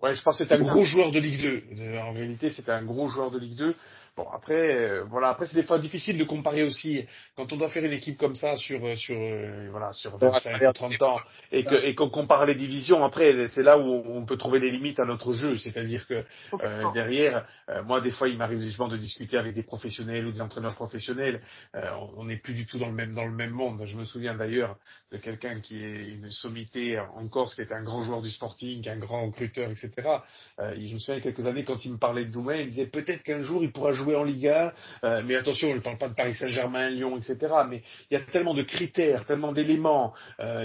S3: Ouais, je pense que c'est un gros joueur de Ligue 2. En réalité, c'était un gros joueur de Ligue 2. Bon, après, voilà. Après, c'est des fois difficile de comparer aussi quand on doit faire une équipe comme ça sur 25 ou 30 ans et qu'on compare les divisions. Après, c'est là où on peut trouver les limites à notre jeu. C'est-à-dire que derrière, moi, des fois, il m'arrive justement de discuter avec des professionnels ou des entraîneurs professionnels. On n'est plus du tout dans le même monde. Je me souviens d'ailleurs de quelqu'un qui est une sommité en Corse, qui était un grand joueur du Sporting, un grand recruteur, etc. Je me souviens il y a quelques années, quand il me parlait de Doumbé, il disait peut-être qu'un jour il pourra jouer en Ligue 1, mais attention, je ne parle pas de Paris Saint-Germain, Lyon, etc. Mais il y a tellement de critères, tellement d'éléments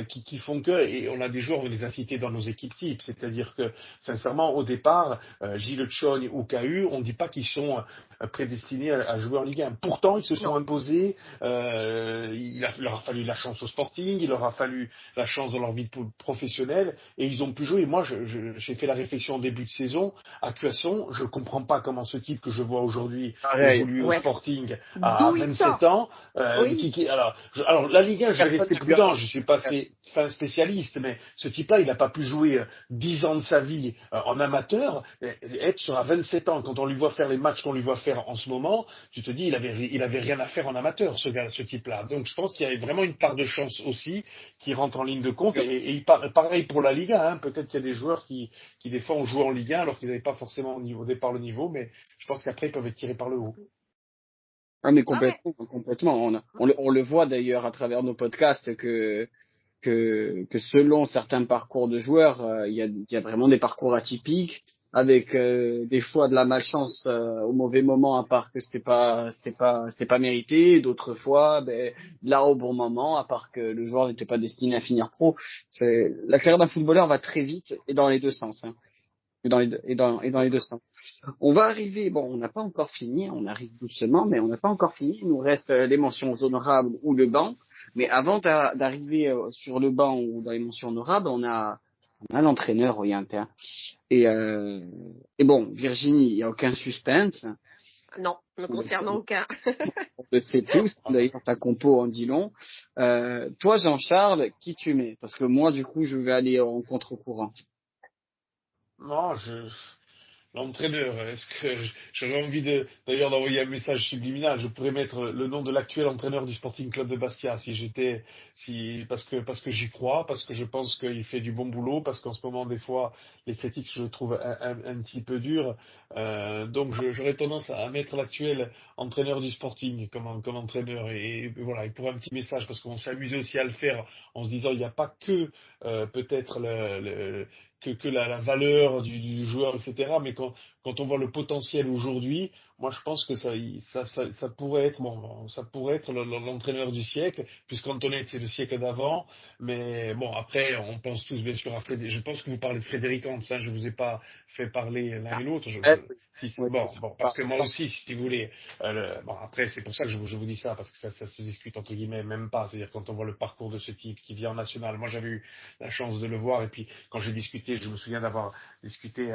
S3: qui font que, et on a des joueurs, on les a cités dans nos équipes types, c'est-à-dire que, sincèrement, au départ, Gilles Tchogne ou KU, on ne dit pas qu'ils sont prédestinés à jouer en Ligue 1. Pourtant, ils se sont imposés, leur a fallu la chance au Sporting, il leur a fallu la chance dans leur vie professionnelle, et ils ont pu jouer. Et moi, j'ai fait la réflexion en début de saison, à Cuasson, je comprends pas comment ce type que je vois aujourd'hui évolue au Sporting à 27 ans. Alors, la Ligue 1, je vais rester prudent, je suis pas fin spécialiste, mais ce type-là, il n'a pas pu jouer 10 ans de sa vie en amateur, être sur à 27 ans, quand on lui voit faire les matchs qu'on lui voit faire en ce moment, tu te dis, il avait rien à faire en amateur, ce type-là. Donc, je pense qu'il y a vraiment une part de chance aussi qui rentre en ligne de compte, et pareil pour la Ligue 1, hein. Peut-être qu'il y a des joueurs qui des fois ont joué en Ligue 1 alors qu'ils n'avaient pas forcément au départ le niveau, mais je pense qu'après ils peuvent être tirés par le haut.
S1: Ah mais complètement. On le voit d'ailleurs à travers nos podcasts que selon certains parcours de joueurs, il y a vraiment des parcours atypiques avec des fois de la malchance au mauvais moment, à part que c'était pas mérité, d'autres fois de là au bon moment, à part que le joueur n'était pas destiné à finir pro. La carrière d'un footballeur va très vite et dans les deux sens, hein. Et dans les deux sens. On va arriver, bon, on n'a pas encore fini, on arrive doucement, mais on n'a pas encore fini. Il nous reste les mentions honorables ou le banc. Mais avant d'arriver sur le banc ou dans les mentions honorables, on a l'entraîneur, Orientin. Et bon, Virginie, il n'y a aucun suspense.
S2: Non, ne concernant aucun.
S1: On le sait tous, d'ailleurs ta compo en dit long. Toi, Jean-Charles, qui tu mets? Parce que moi, du coup, je vais aller en contre-courant.
S3: Non,
S4: l'entraîneur, est-ce que j'aurais envie d'ailleurs d'envoyer un message subliminal, je pourrais mettre le nom de l'actuel entraîneur du Sporting Club de Bastia parce que j'y crois, parce que je pense qu'il fait du bon boulot, parce qu'en ce moment des fois les critiques je le trouve un petit peu dures, donc j'aurais tendance à mettre l'actuel entraîneur du Sporting comme entraîneur et voilà, et pour un petit message parce qu'on s'est amusé aussi à le faire en se disant il n'y a pas que peut-être que la valeur du joueur, etc. Mais quand on voit le potentiel aujourd'hui, moi je pense que ça pourrait être ça pourrait être l'entraîneur du siècle, puisqu'Antoinette c'est le siècle d'avant. Mais bon, après, on pense tous bien sûr à Frédéric. Je pense que vous parlez de Frédéric Hans, hein, je vous ai pas fait parler l'un et l'autre.
S1: Ouais, ouais,
S4: Bon, parce que moi aussi, si vous voulez, bon après c'est pour ça que je vous dis ça, parce que ça se discute entre guillemets même pas. C'est-à-dire quand on voit le parcours de ce type qui vient en national, moi j'avais eu la chance de le voir et puis quand j'ai discuté, je me souviens d'avoir discuté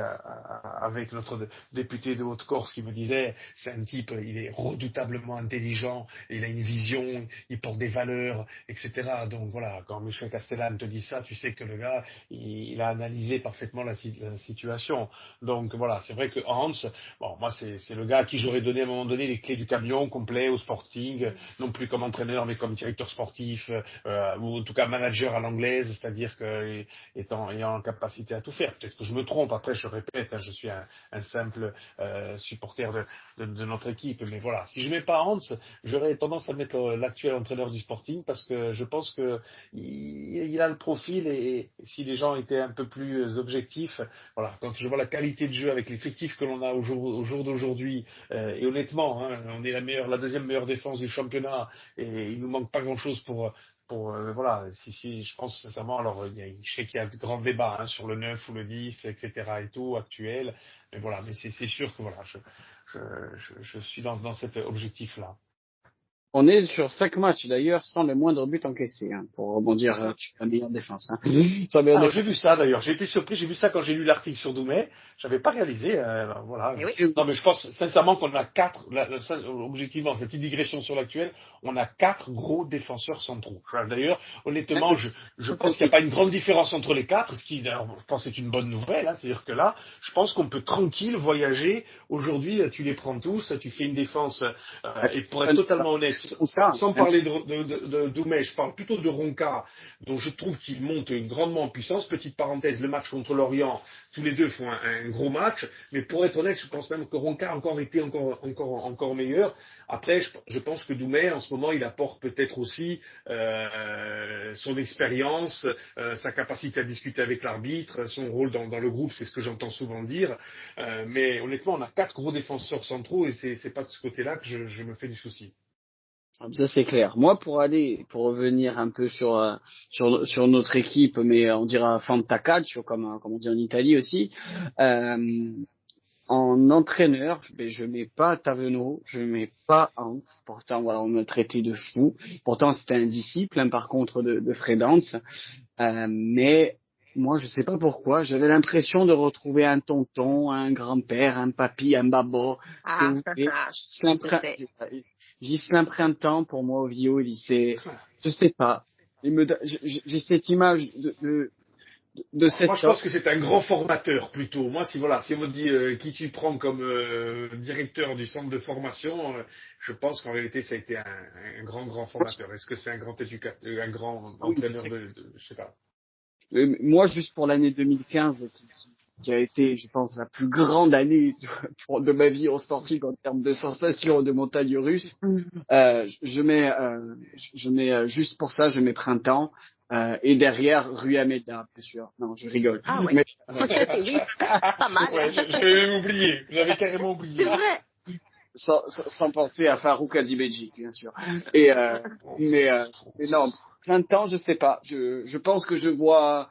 S4: avec notre député de Haute-Corse qui me disait, c'est un type, il est redoutablement intelligent, il a une vision, il porte des valeurs, etc. Donc voilà, quand Michel Castellane te dit ça, tu sais que le gars, il a analysé parfaitement la situation. Donc voilà, c'est vrai que Hans, bon, moi c'est le gars à qui j'aurais donné à un moment donné les clés du camion complet au Sporting, non plus comme entraîneur, mais comme directeur sportif, ou en tout cas manager à l'anglaise, c'est-à-dire que ayant la capacité à tout faire. Peut-être que je me trompe, après je répète, hein, je suis un simple supporter de notre équipe, mais voilà. Si je mets pas Hans, j'aurais tendance à mettre l'actuel entraîneur du Sporting parce que je pense que il a le profil et si les gens étaient un peu plus objectifs, voilà, quand je vois la qualité de jeu avec l'effectif que l'on a au jour d'aujourd'hui, et honnêtement, hein, on est la deuxième meilleure défense du championnat et il nous manque pas grand-chose voilà, si, je pense sincèrement, alors je sais qu'il y a de grands débats hein, sur le 9 ou le 10, etc. et tout, actuel, mais voilà, mais c'est sûr que voilà, je suis dans cet objectif-là.
S1: On est sur 5 matchs d'ailleurs sans le moindre but encaissé, hein, pour rebondir sur la meilleure défense. Hein. Sur la meilleure
S4: Alors
S1: défense.
S4: j'ai vu ça d'ailleurs, j'ai été surpris, j'ai vu ça quand j'ai lu l'article sur Doumet, j'avais pas réalisé, voilà.
S2: Eh oui.
S4: Non mais je pense sincèrement qu'on a objectivement, cette petite digression sur l'actuel, on a 4 gros défenseurs centraux. D'ailleurs, honnêtement, je pense qu'il n'y a pas une grande différence entre les 4, ce qui d'ailleurs je pense c'est une bonne nouvelle, hein, c'est-à-dire que là, je pense qu'on peut tranquille voyager, aujourd'hui tu les prends tous, tu fais une défense, et pour être totalement honnête, sans parler de Doumet, je parle plutôt de Ronca, donc je trouve qu'il monte grandement en puissance. Petite parenthèse, le match contre l'Orient, tous les deux font un gros match, mais pour être honnête, je pense même que Ronca a été encore meilleur. Après, je pense que Doumet, en ce moment, il apporte peut-être aussi son expérience, sa capacité à discuter avec l'arbitre, son rôle dans le groupe, c'est ce que j'entends souvent dire. Mais honnêtement, on a 4 gros défenseurs centraux et c'est pas de ce côté-là que je me fais du souci.
S1: Ça c'est clair. Moi pour revenir un peu sur notre équipe, mais on dira Fantacalcio comme on dit en Italie aussi. En entraîneur, je mets pas Tavenot, je mets pas Hans. Pourtant voilà, on m'a traité de fou. Pourtant c'était un disciple, hein, par contre de Fred Hans. Mais moi je sais pas pourquoi, j'avais l'impression de retrouver un tonton, un grand-père, un papy, un babo.
S2: Ah,
S1: Ghislain Printemps, pour moi, au Vio, il c'est, je sais pas. J'ai cette image de cet
S4: Moi, je pense que c'est un grand formateur plutôt. Moi, si on me dit qui tu prends comme directeur du centre de formation, je pense qu'en réalité, ça a été un grand formateur. Est-ce que c'est un grand éducateur, un grand entraîneur je sais pas.
S1: Moi, juste pour l'année 2015, qui a été, je pense, la plus grande année de ma vie en sportif en termes de sensations de montagne russe, je mets juste pour ça, je mets Printemps. Et derrière, Rui Ameda, bien sûr. Non, je rigole.
S2: Ah ouais.
S1: Mais,
S2: Oui, pas mal.
S4: Ouais, j'avais même oublié. J'avais carrément oublié.
S2: C'est vrai.
S1: sans penser à Farouk Adibedji, bien sûr. Et mais non, Printemps, je sais pas. Je pense que je vois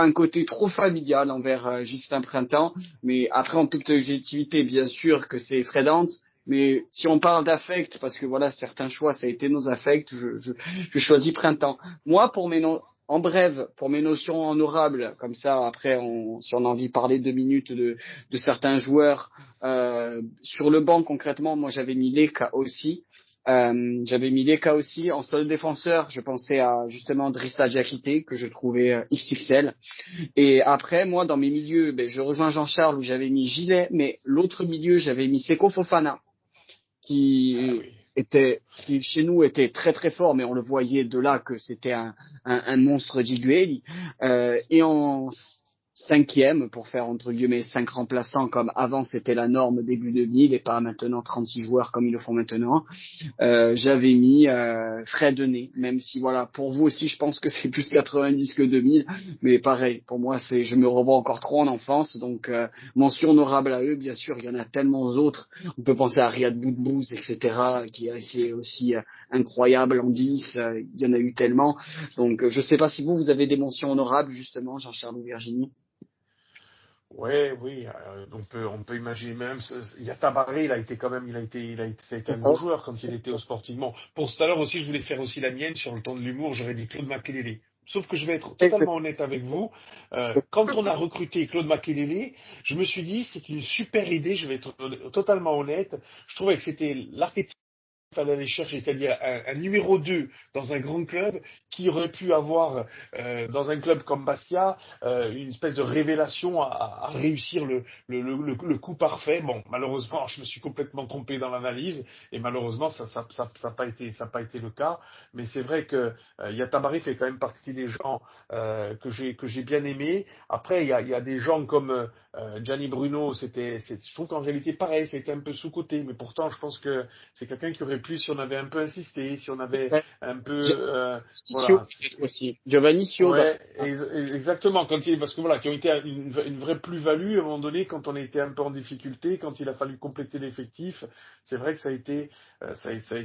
S1: un côté trop familial envers Justin Printemps, mais après en toute objectivité, bien sûr que c'est Fred Hans. Mais si on parle d'affect, parce que voilà, certains choix, ça a été nos affects, je choisis Printemps. Moi, en bref, pour mes notions honorables, comme ça, après, si on a envie de parler 2 minutes de certains joueurs, sur le banc, concrètement, moi, j'avais mis Leka aussi. J'avais mis Leka aussi. En seul défenseur, je pensais à justement Drissa Diakité, que je trouvais XXL. Et après, moi, dans mes milieux, je rejoins Jean-Charles où j'avais mis Gilet, mais l'autre milieu, j'avais mis Seko Fofana,
S4: Ah
S1: qui
S4: oui.
S1: qui chez nous était très très fort, mais on le voyait de là que c'était un monstre d'Igueli. Et en cinquième, pour faire entre guillemets 5 remplaçants, comme avant c'était la norme début 2000 et pas maintenant 36 joueurs comme ils le font maintenant, j'avais mis Fred Denet, même si voilà, pour vous aussi je pense que c'est plus 90 que 2000, mais pareil, pour moi c'est, je me revois encore trop en enfance, donc mention honorable à eux, bien sûr, il y en a tellement d'autres, on peut penser à Riyad Boudbouz, etc., qui a été aussi incroyable en 10, il y en a eu tellement, donc je sais pas si vous avez des mentions honorables justement, Jean-Charles ou Virginie.
S4: Ouais, oui, on peut imaginer même, il y a Tabaré, ça a été un gros
S1: D'accord.
S4: joueur quand il était au Sporting. Bon, pour tout à l'heure aussi, je voulais faire aussi la mienne sur le ton de l'humour, j'aurais dit Claude Makélélé. Sauf que je vais être totalement honnête avec vous, quand on a recruté Claude Makélélé, je me suis dit, c'est une super idée, je vais être totalement honnête, je trouvais que c'était l'archétype fallait aller chercher, c'est-à-dire un numéro 2 dans un grand club qui aurait pu avoir dans un club comme Bastia une espèce de révélation à réussir le coup parfait. Bon, malheureusement, je me suis complètement trompé dans l'analyse et malheureusement, ça n'a pas été le cas. Mais c'est vrai que Yatabari fait quand même partie des gens que j'ai bien aimé. Après, il y a des gens comme Gianni Bruno, je trouve qu'en réalité, pareil, c'était un peu sous-coté, mais pourtant, je pense que c'est quelqu'un qui aurait pu, si on avait un peu insisté, si on avait un peu,
S1: Sio
S4: voilà.
S1: peut-être aussi. Giovanni Sio,
S4: Ouais,
S1: d'après moi.
S4: exactement. Parce que voilà, qui ont été une vraie plus-value à un moment donné quand on était un peu en difficulté, quand il a fallu compléter l'effectif. C'est vrai que ça a été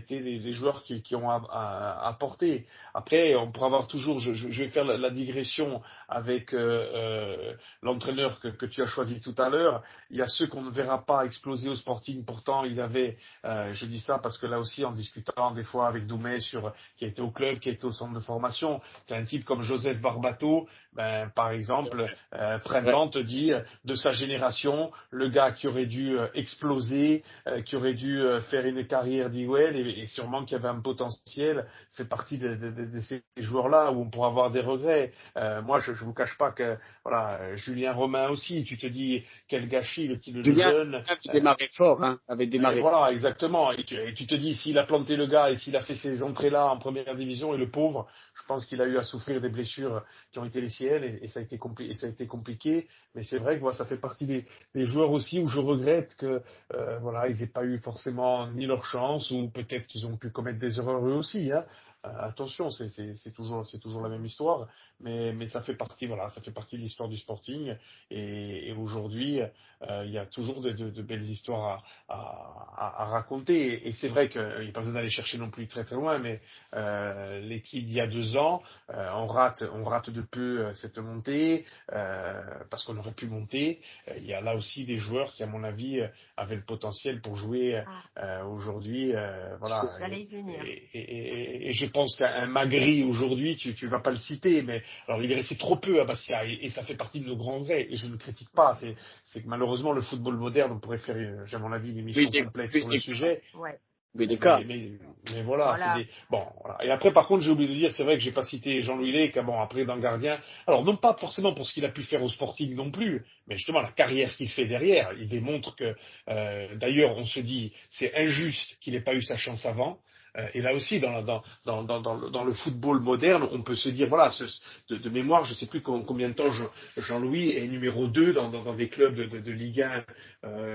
S4: des joueurs qui ont apporté. Après, on pourra avoir toujours, je vais faire la digression avec l'entraîneur que tu as choisi tout à l'heure. Il y a ceux qu'on ne verra pas exploser au Sporting. Pourtant, il avait, je dis ça parce que là aussi, en discutant des fois avec Doumé qui a été au club, qui a été au centre de formation. C'est un type comme Joseph Barbato, ben, par exemple,
S1: Ouais.
S4: Printemps te dit de sa génération, le gars qui aurait dû exploser, qui aurait dû faire une carrière d'Ewell et sûrement qui avait un potentiel, fait partie de ces joueurs-là où on pourra avoir des regrets. Moi, je vous cache pas que voilà, Julien Romain aussi, tu te dis quel gâchis le
S1: Julien
S4: jeune.
S1: avait démarré fort, hein, avait
S4: Et
S1: démarré.
S4: voilà, exactement. Et tu te dis, s'il a planté le gars et s'il a fait ces entrées-là en première division, et le pauvre, je pense qu'il a eu à souffrir des blessures qui ont été les siennes, et ça a été ça a été compliqué. Mais c'est vrai que voilà, ça fait partie des joueurs aussi où je regrette que voilà, ils n'aient pas eu forcément ni leur chance, ou peut-être qu'ils ont pu commettre des erreurs eux aussi, hein. Attention, c'est toujours la même histoire, mais ça fait partie, voilà, ça fait partie de l'histoire du Sporting. Et aujourd'hui, il y a toujours de belles histoires à raconter. Et c'est vrai qu'il n'y a pas besoin d'aller chercher non plus très très loin, mais l'équipe d'il y a 2 ans, on rate de peu cette montée, parce qu'on aurait pu monter. Il y a là aussi des joueurs qui, à mon avis, avaient le potentiel pour jouer
S2: Ah,
S4: aujourd'hui. Voilà.
S2: j'allais y venir.
S4: Et je pense qu'un Magri aujourd'hui, tu vas pas le citer, mais alors il est resté trop peu à Bastia, et ça fait partie de nos grands regrets. Et je ne critique pas. C'est que malheureusement le football moderne, on pourrait faire, à mon avis, une
S1: Oui,
S4: émission
S1: des,
S4: complète
S1: oui,
S4: sur le
S1: des,
S4: sujet.
S2: Ouais,
S1: oui, des
S4: Mais,
S1: cas.
S4: mais, mais voilà, c'est
S2: voilà.
S4: des. Bon, voilà. Et après, par contre, j'ai oublié de dire, c'est vrai que j'ai pas cité Jean-Louis Lec, bon, après, dans le gardien. Alors, non pas forcément pour ce qu'il a pu faire au Sporting non plus, mais justement, la carrière qu'il fait derrière, il démontre que, d'ailleurs, on se dit, c'est injuste qu'il n'ait pas eu sa chance avant. Et là aussi, dans le football moderne, on peut se dire, voilà, de mémoire, je sais plus combien de temps Jean-Louis est numéro 2 dans des clubs de Ligue 1.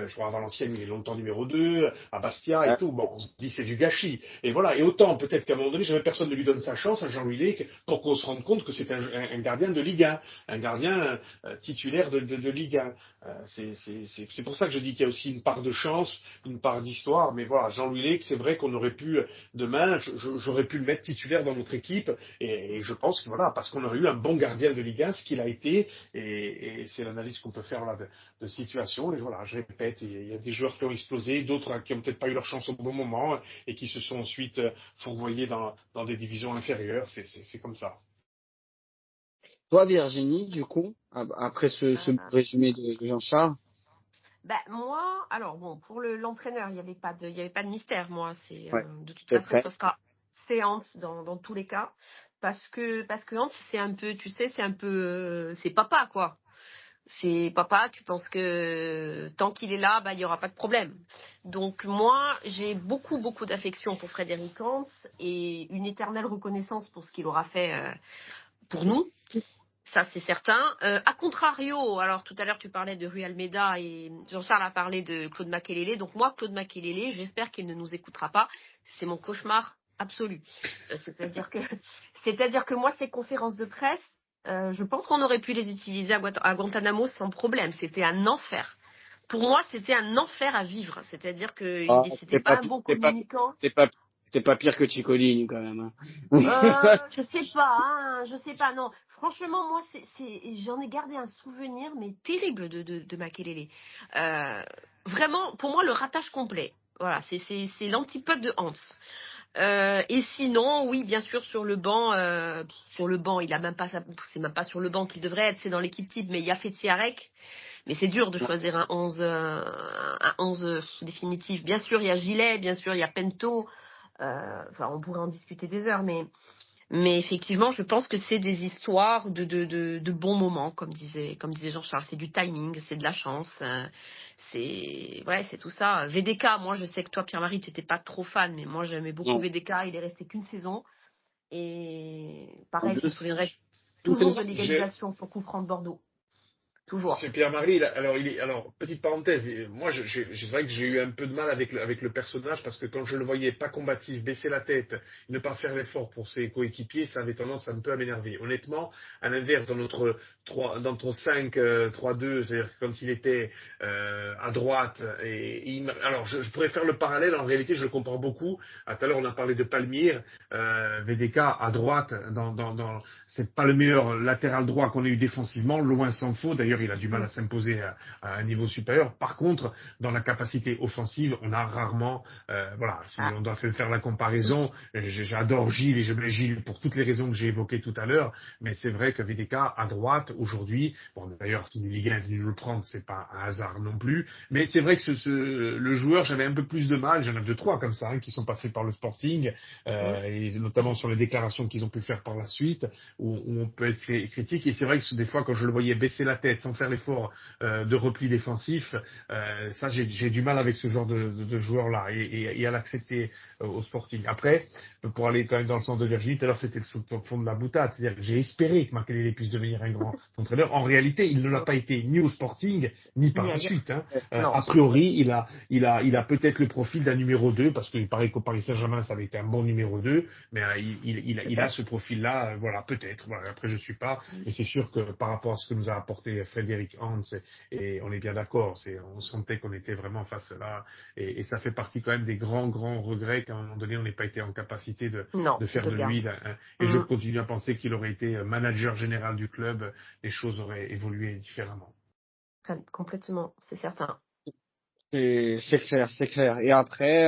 S4: Je crois à Valenciennes, il est longtemps numéro 2, à Bastia et tout. Bon, on se dit c'est du gâchis. Et voilà. Et autant peut-être qu'à un moment donné, jamais personne ne lui donne sa chance à Jean-Louis Lec pour qu'on se rende compte que c'est un gardien de Ligue 1, un gardien titulaire de Ligue 1. C'est pour ça que je dis qu'il y a aussi une part de chance, une part d'histoire. Mais voilà, Jean-Louis Lec, c'est vrai qu'on aurait pu demain, j'aurais pu le mettre titulaire dans notre équipe. Et je pense que voilà, parce qu'on aurait eu un bon gardien de Ligue 1, ce qu'il a été. Et c'est l'analyse qu'on peut faire là de situation. Et voilà, je répète, il y a des joueurs qui ont explosé, d'autres qui ont peut-être pas eu leur chance au bon moment et qui se sont ensuite fourvoyés dans des divisions inférieures. C'est comme ça.
S1: Toi, Virginie, du coup, après ce
S2: Ah.
S1: résumé de Jean-Charles.
S2: Moi, alors bon, pour l'entraîneur, il y avait pas de mystère, moi.
S1: Ouais,
S2: De toute
S1: c'est
S2: façon,
S1: prêt.
S2: ça sera c'est Hans dans tous les cas, parce que Hans, c'est un peu, tu sais, c'est papa quoi. C'est papa, tu penses que tant qu'il est là, il y aura pas de problème. Donc moi, j'ai beaucoup d'affection pour Frédéric Hans et une éternelle reconnaissance pour ce qu'il aura fait pour nous. Ça, c'est certain. A contrario, alors tout à l'heure, tu parlais de Rui Almeida et Jean-Charles a parlé de Claude Makélélé. Donc moi, Claude Makélélé, j'espère qu'il ne nous écoutera pas. C'est mon cauchemar absolu. C'est-à-dire que moi, ces conférences de presse, je pense qu'on aurait pu les utiliser à Guantanamo sans problème. C'était un enfer. Pour moi, c'était un enfer à vivre. C'est-à-dire
S1: Ah,
S2: que c'était pas un bon communicant.
S1: t'es pas pire que Chicolini, quand même. Hein.
S2: Je sais pas, non. Franchement, moi, j'en ai gardé un souvenir, mais terrible de Makelele. Vraiment, pour moi, le ratage complet. Voilà, c'est l'antipode de Hans. Et sinon, oui, bien sûr, sur le banc, il a même pas, c'est même pas sur le banc qu'il devrait être, c'est dans l'équipe type, mais il y a Fetsi Arek. Mais c'est dur de choisir un 11 définitif. Bien sûr, il y a Gilet, bien sûr, il y a Pento. On pourrait en discuter des heures, mais effectivement, je pense que c'est des histoires de bons moments, comme disait Jean-Charles. C'est du timing, c'est de la chance, c'est tout ça. VDK, moi, je sais que toi, Pierre-Marie, tu n'étais pas trop fan, mais moi, j'aimais beaucoup
S1: Non.
S2: VDK. Il est resté qu'une saison, et
S1: En
S2: pareil, je me
S1: deux,
S2: souviendrai
S1: une
S2: toujours de
S1: saison.
S2: l'égalisation sur coup franc de Bordeaux, toujours.
S4: C'est Pierre-Marie, alors, petite parenthèse, moi, c'est vrai que j'ai eu un peu de mal avec le personnage parce que quand je le voyais pas combatif, baisser la tête, ne pas faire l'effort pour ses coéquipiers, ça avait tendance un peu à m'énerver. Honnêtement, à l'inverse, dans notre 5-3-2, c'est-à-dire quand il était à droite, alors je pourrais faire le parallèle, en réalité, je le comprends beaucoup. Tout à l'heure, on a parlé de Palmyre, VDK à droite, c'est pas le meilleur latéral droit qu'on ait eu défensivement, loin s'en faut. D'ailleurs, il a du mal à s'imposer à un niveau supérieur. Par contre, dans la capacité offensive, on a rarement, si on doit faire la comparaison, j'adore Gilles et je mets Gilles pour toutes les raisons que j'ai évoquées tout à l'heure, mais c'est vrai que VDK à droite aujourd'hui, bon d'ailleurs si Ligue 1 est venu le prendre, c'est pas un hasard non plus, mais c'est vrai que le joueur, j'avais un peu plus de mal, j'en ai 2-3 comme ça, qui sont passés par le Sporting, et notamment sur les déclarations qu'ils ont pu faire par la suite, où on peut être critique, et c'est vrai que des fois quand je le voyais baisser la tête sans faire l'effort de repli défensif, ça j'ai du mal avec ce genre de joueur-là et à l'accepter au Sporting. Après, pour aller quand même dans le sens de Virginie, tout à l'heure c'était le fond de la boutade, c'est-à-dire que j'ai espéré que Makelele puisse devenir un grand entraîneur. En réalité, il ne l'a pas été ni au Sporting, ni par la suite. Hein. A priori, il a peut-être le profil d'un numéro 2, parce qu'il paraît qu'au Paris Saint-Germain, ça avait été un bon numéro 2, mais il a ce profil-là, voilà, peut-être. Voilà, après, je suis pas, mais c'est sûr que par rapport à ce que nous a apporté Frédéric Hans, et on est bien d'accord, on sentait qu'on était vraiment face là, et ça fait partie quand même des grands regrets qu'à un moment donné, on n'ait pas été en capacité de faire de lui, et je continue à penser qu'il aurait été manager général du club, les choses auraient évolué différemment.
S2: Complètement, c'est certain.
S1: C'est clair. Et après,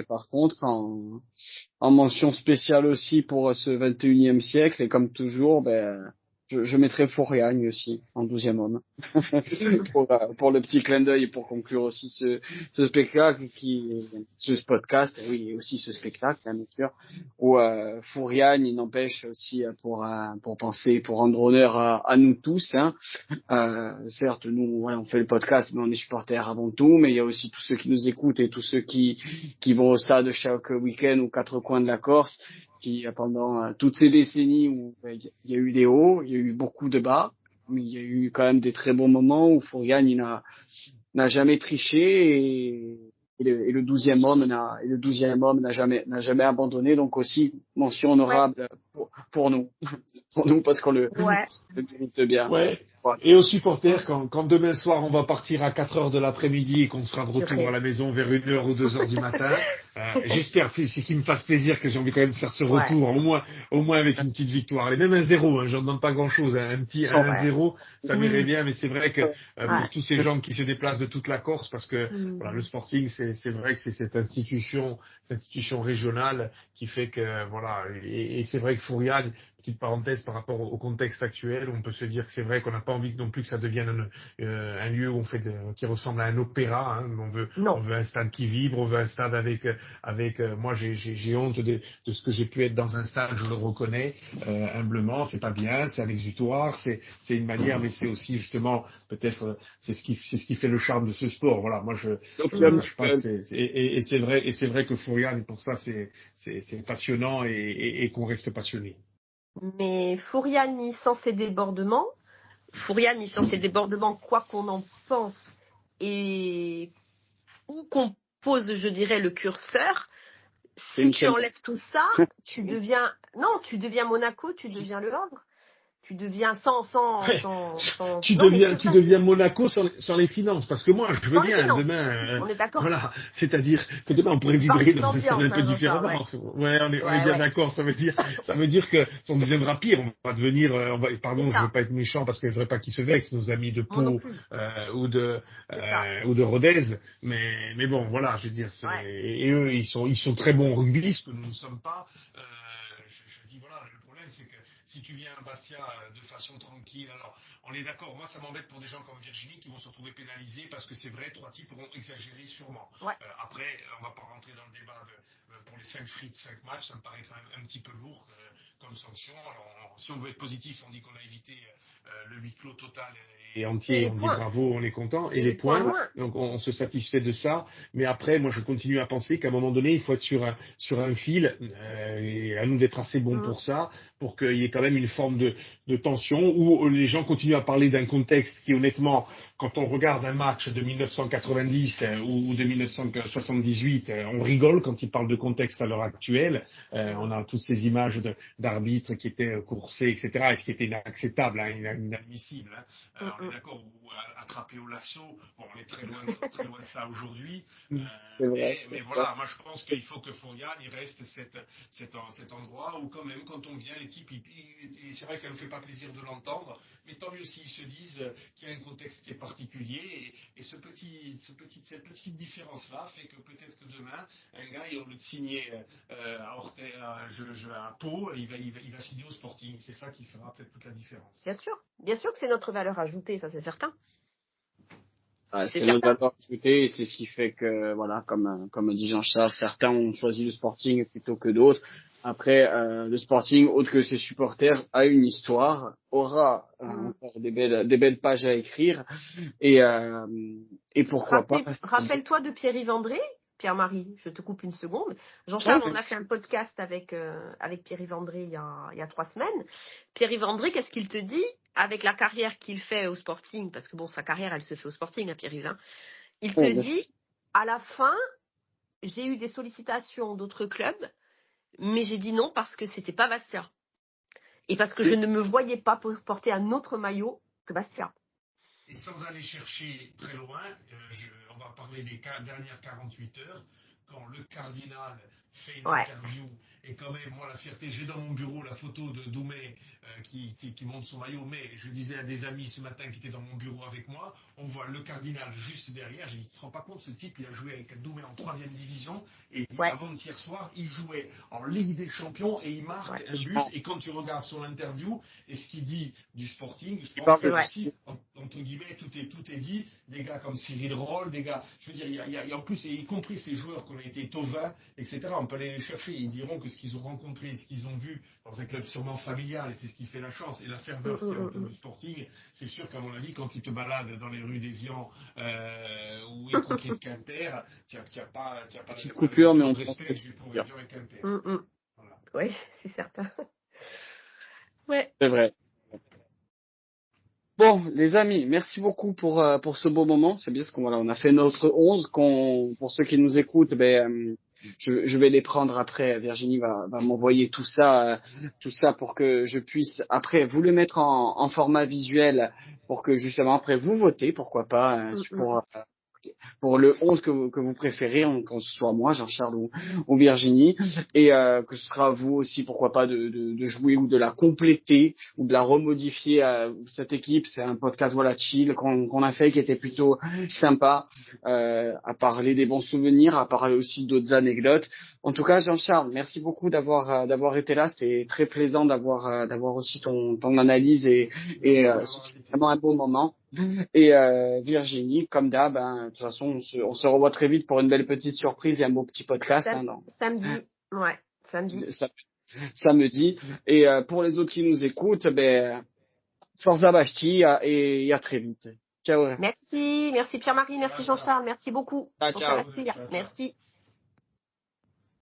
S1: par contre, en mention spéciale aussi pour ce 21e siècle, et comme toujours, je mettrai Fouriagne aussi en 12e homme pour le petit clin d'œil et pour conclure aussi ce spectacle ce podcast, oui, et aussi ce spectacle, bien sûr, où Fouriagne, il n'empêche aussi pour penser, pour rendre honneur à nous tous, hein. Certes, nous, on fait le podcast, mais on est supporters avant tout, mais il y a aussi tous ceux qui nous écoutent et tous ceux qui vont au stade chaque week-end aux quatre coins de la Corse, qui, pendant toutes ces décennies où il y a eu des hauts, il y a eu beaucoup de bas, mais il y a eu quand même des très bons moments où Fourian, il n'a jamais triché et le 12e homme n'a jamais abandonné, donc aussi mention honorable pour nous. Pour nous, parce qu'on le mérite bien.
S4: Ouais. Et aux supporters, quand demain soir on va partir à 4 heures de l'après-midi et qu'on sera de retour à la maison vers 1h ou 2h du matin, J'espère qu'il me fasse plaisir, que j'ai envie quand même de faire ce retour, au moins avec une petite victoire. Allez, même 1-0, j'en demande pas grand-chose, un petit 1-0, ça m'irait bien, mais c'est vrai que pour tous ces gens qui se déplacent de toute la Corse, parce que voilà, le Sporting, c'est vrai que c'est cette institution régionale qui fait que voilà, et c'est vrai que Fouriane, petite parenthèse par rapport au contexte actuel, on peut se dire que c'est vrai qu'on n'a pas envie non plus que ça devienne un lieu où qui ressemble à un opéra. On veut un stade qui vibre, on veut un stade avec moi j'ai honte de ce que j'ai pu être dans un stade, je le reconnais humblement, c'est pas bien, c'est un exutoire, c'est une manière, mais c'est aussi justement peut-être c'est ce qui fait le charme de ce sport. Voilà, moi je cache pas que c'est vrai que Fouriane, pour ça c'est passionnant et qu'on reste passionné.
S2: Mais Fouriani sans ses débordements, quoi qu'on en pense, et où qu'on pose, je dirais, le curseur, si tu enlèves tout ça, tu deviens Monaco, tu deviens Le Havre. Tu deviens
S4: tu deviens Monaco sans les finances, parce que moi je veux bien demain
S2: on est d'accord.
S4: voilà, c'est-à-dire que demain on pourrait vibrer dans un stade un peu différemment. On est bien d'accord, ça veut dire que si on deviendra pire, on va devenir pardon, je veux pas être méchant parce que je voudrais pas qu'ils se vexent, nos amis de Pau ou de Rodez, mais bon voilà, je veux dire et eux ils sont très bons au rugby, ce que nous ne sommes pas. Je dis voilà, le problème c'est que si tu viens à Bastia de façon tranquille, alors on est d'accord, moi ça m'embête pour des gens comme Virginie qui vont se retrouver pénalisés parce que c'est vrai, 3 types pourront exagérer sûrement. Après, on va pas rentrer dans le débat pour les 5 frites, 5 matchs, ça me paraît quand même un petit peu lourd comme sanction. Alors si on veut être positif, on dit qu'on a évité le huis clos total et entier, on dit bravo, on est content, et les points, donc on se satisfait de ça, mais après, moi je continue à penser qu'à un moment donné, il faut être sur un fil, et à nous d'être assez bons pour ça, pour qu'il y ait quand même une forme de tension, où les gens continuent à parler d'un contexte qui honnêtement, quand on regarde un match de 1990 ou de 1978, on rigole quand ils parlent de contexte à l'heure actuelle, on a toutes ces images d'arbitres qui étaient coursés, etc., et ce qui était inacceptable, inadmissible. On est d'accord, ou attrapé au lasso, bon, on est très loin de ça aujourd'hui, mais voilà, moi je pense qu'il faut que Fouriane, il reste cet endroit où quand même, quand on vient, les types, et c'est vrai que ça ne me fait pas plaisir de l'entendre, mais tant mieux s'ils se disent qu'il y a un contexte qui est particulier, et cette petite différence-là fait que peut-être que demain, un gars, au lieu de signer à Pau, il va signer au Sporting. C'est ça qui fera peut-être toute la différence.
S2: Bien sûr que c'est notre valeur ajoutée, ça c'est certain.
S1: C'est notre valeur ajoutée et c'est ce qui fait que, voilà, comme dit Jean-Charles, certains ont choisi le Sporting plutôt que d'autres. Après, le Sporting, autre que ses supporters, a une histoire, aura encore des belles pages à écrire et pourquoi pas.
S2: Rappelle-toi de Pierre-Yves André. Pierre-Marie, je te coupe une seconde. Jean-Charles, on a fait un podcast avec Pierre-Yves André il y a 3 semaines. Pierre-Yves André, qu'est-ce qu'il te dit avec la carrière qu'il fait au Sporting? Parce que bon, sa carrière, elle se fait au Sporting, Pierre-Yves. Hein. Il te dit, à la fin, j'ai eu des sollicitations d'autres clubs, mais j'ai dit non parce que c'était pas Bastia. Et parce que je ne me voyais pas porter un autre maillot que Bastia.
S4: Et sans aller chercher très loin, on va parler des dernières 48 heures, quand le cardinal fait une interview, et quand même, moi, la fierté, j'ai dans mon bureau la photo de Doumé qui monte son maillot, mais je disais à des amis ce matin qui étaient dans mon bureau avec moi, on voit le cardinal juste derrière, j'ai dit, tu te rends pas compte, ce type, il a joué avec Doumé en 3e division, et avant-hier soir, il jouait en Ligue des Champions, et il marque un but, et quand tu regardes son interview, et ce qu'il dit du Sporting, je pense que aussi, entre guillemets, tout est dit, des gars comme Cyril Roll, des gars, je veux dire, il y a en plus, et y compris ces joueurs qui ont été Tovin, etc., on peut aller les chercher, ils diront que ce qu'ils ont rencontré, ce qu'ils ont vu dans un club sûrement familial, et c'est ce qui fait la chance, et la ferveur qu'il y a autour du Sporting, c'est sûr qu'à mon avis, quand tu te balades dans les rues d'Évian, ou y compris de Quimper, tu n'as pas
S1: petite coupure, mais on
S4: de respect pour Évian et Quimper.
S2: Voilà. Oui, c'est certain. Ouais.
S1: C'est vrai. Bon, les amis, merci beaucoup pour ce beau moment. C'est bien parce qu'on on a fait notre 11. Pour ceux qui nous écoutent, je vais les prendre après. Virginie va m'envoyer tout ça pour que je puisse après vous le mettre en format visuel pour que justement après vous votez, pourquoi pas, pour le 11 que vous préférez, quand ce soit moi, Jean-Charles ou Virginie, et que ce sera à vous aussi, pourquoi pas, de jouer ou de la compléter ou de la remodifier à cette équipe. C'est un podcast voilà chill qu'on a fait qui était plutôt sympa, à parler des bons souvenirs, à parler aussi d'autres anecdotes. En tout cas, Jean-Charles, merci beaucoup d'avoir été là. C'était très plaisant d'avoir aussi ton analyse et c'est vraiment un beau moment. Et Virginie, comme d'hab, de toute façon, on se revoit très vite pour une belle petite surprise et un beau petit podcast.
S2: Samedi, ouais, samedi.
S1: Samedi. Et pour les autres qui nous écoutent, Forza Bastia et à très vite. Ciao.
S2: Merci Pierre-Marie, merci Jean-Charles, merci beaucoup.
S1: Ciao.
S2: Merci.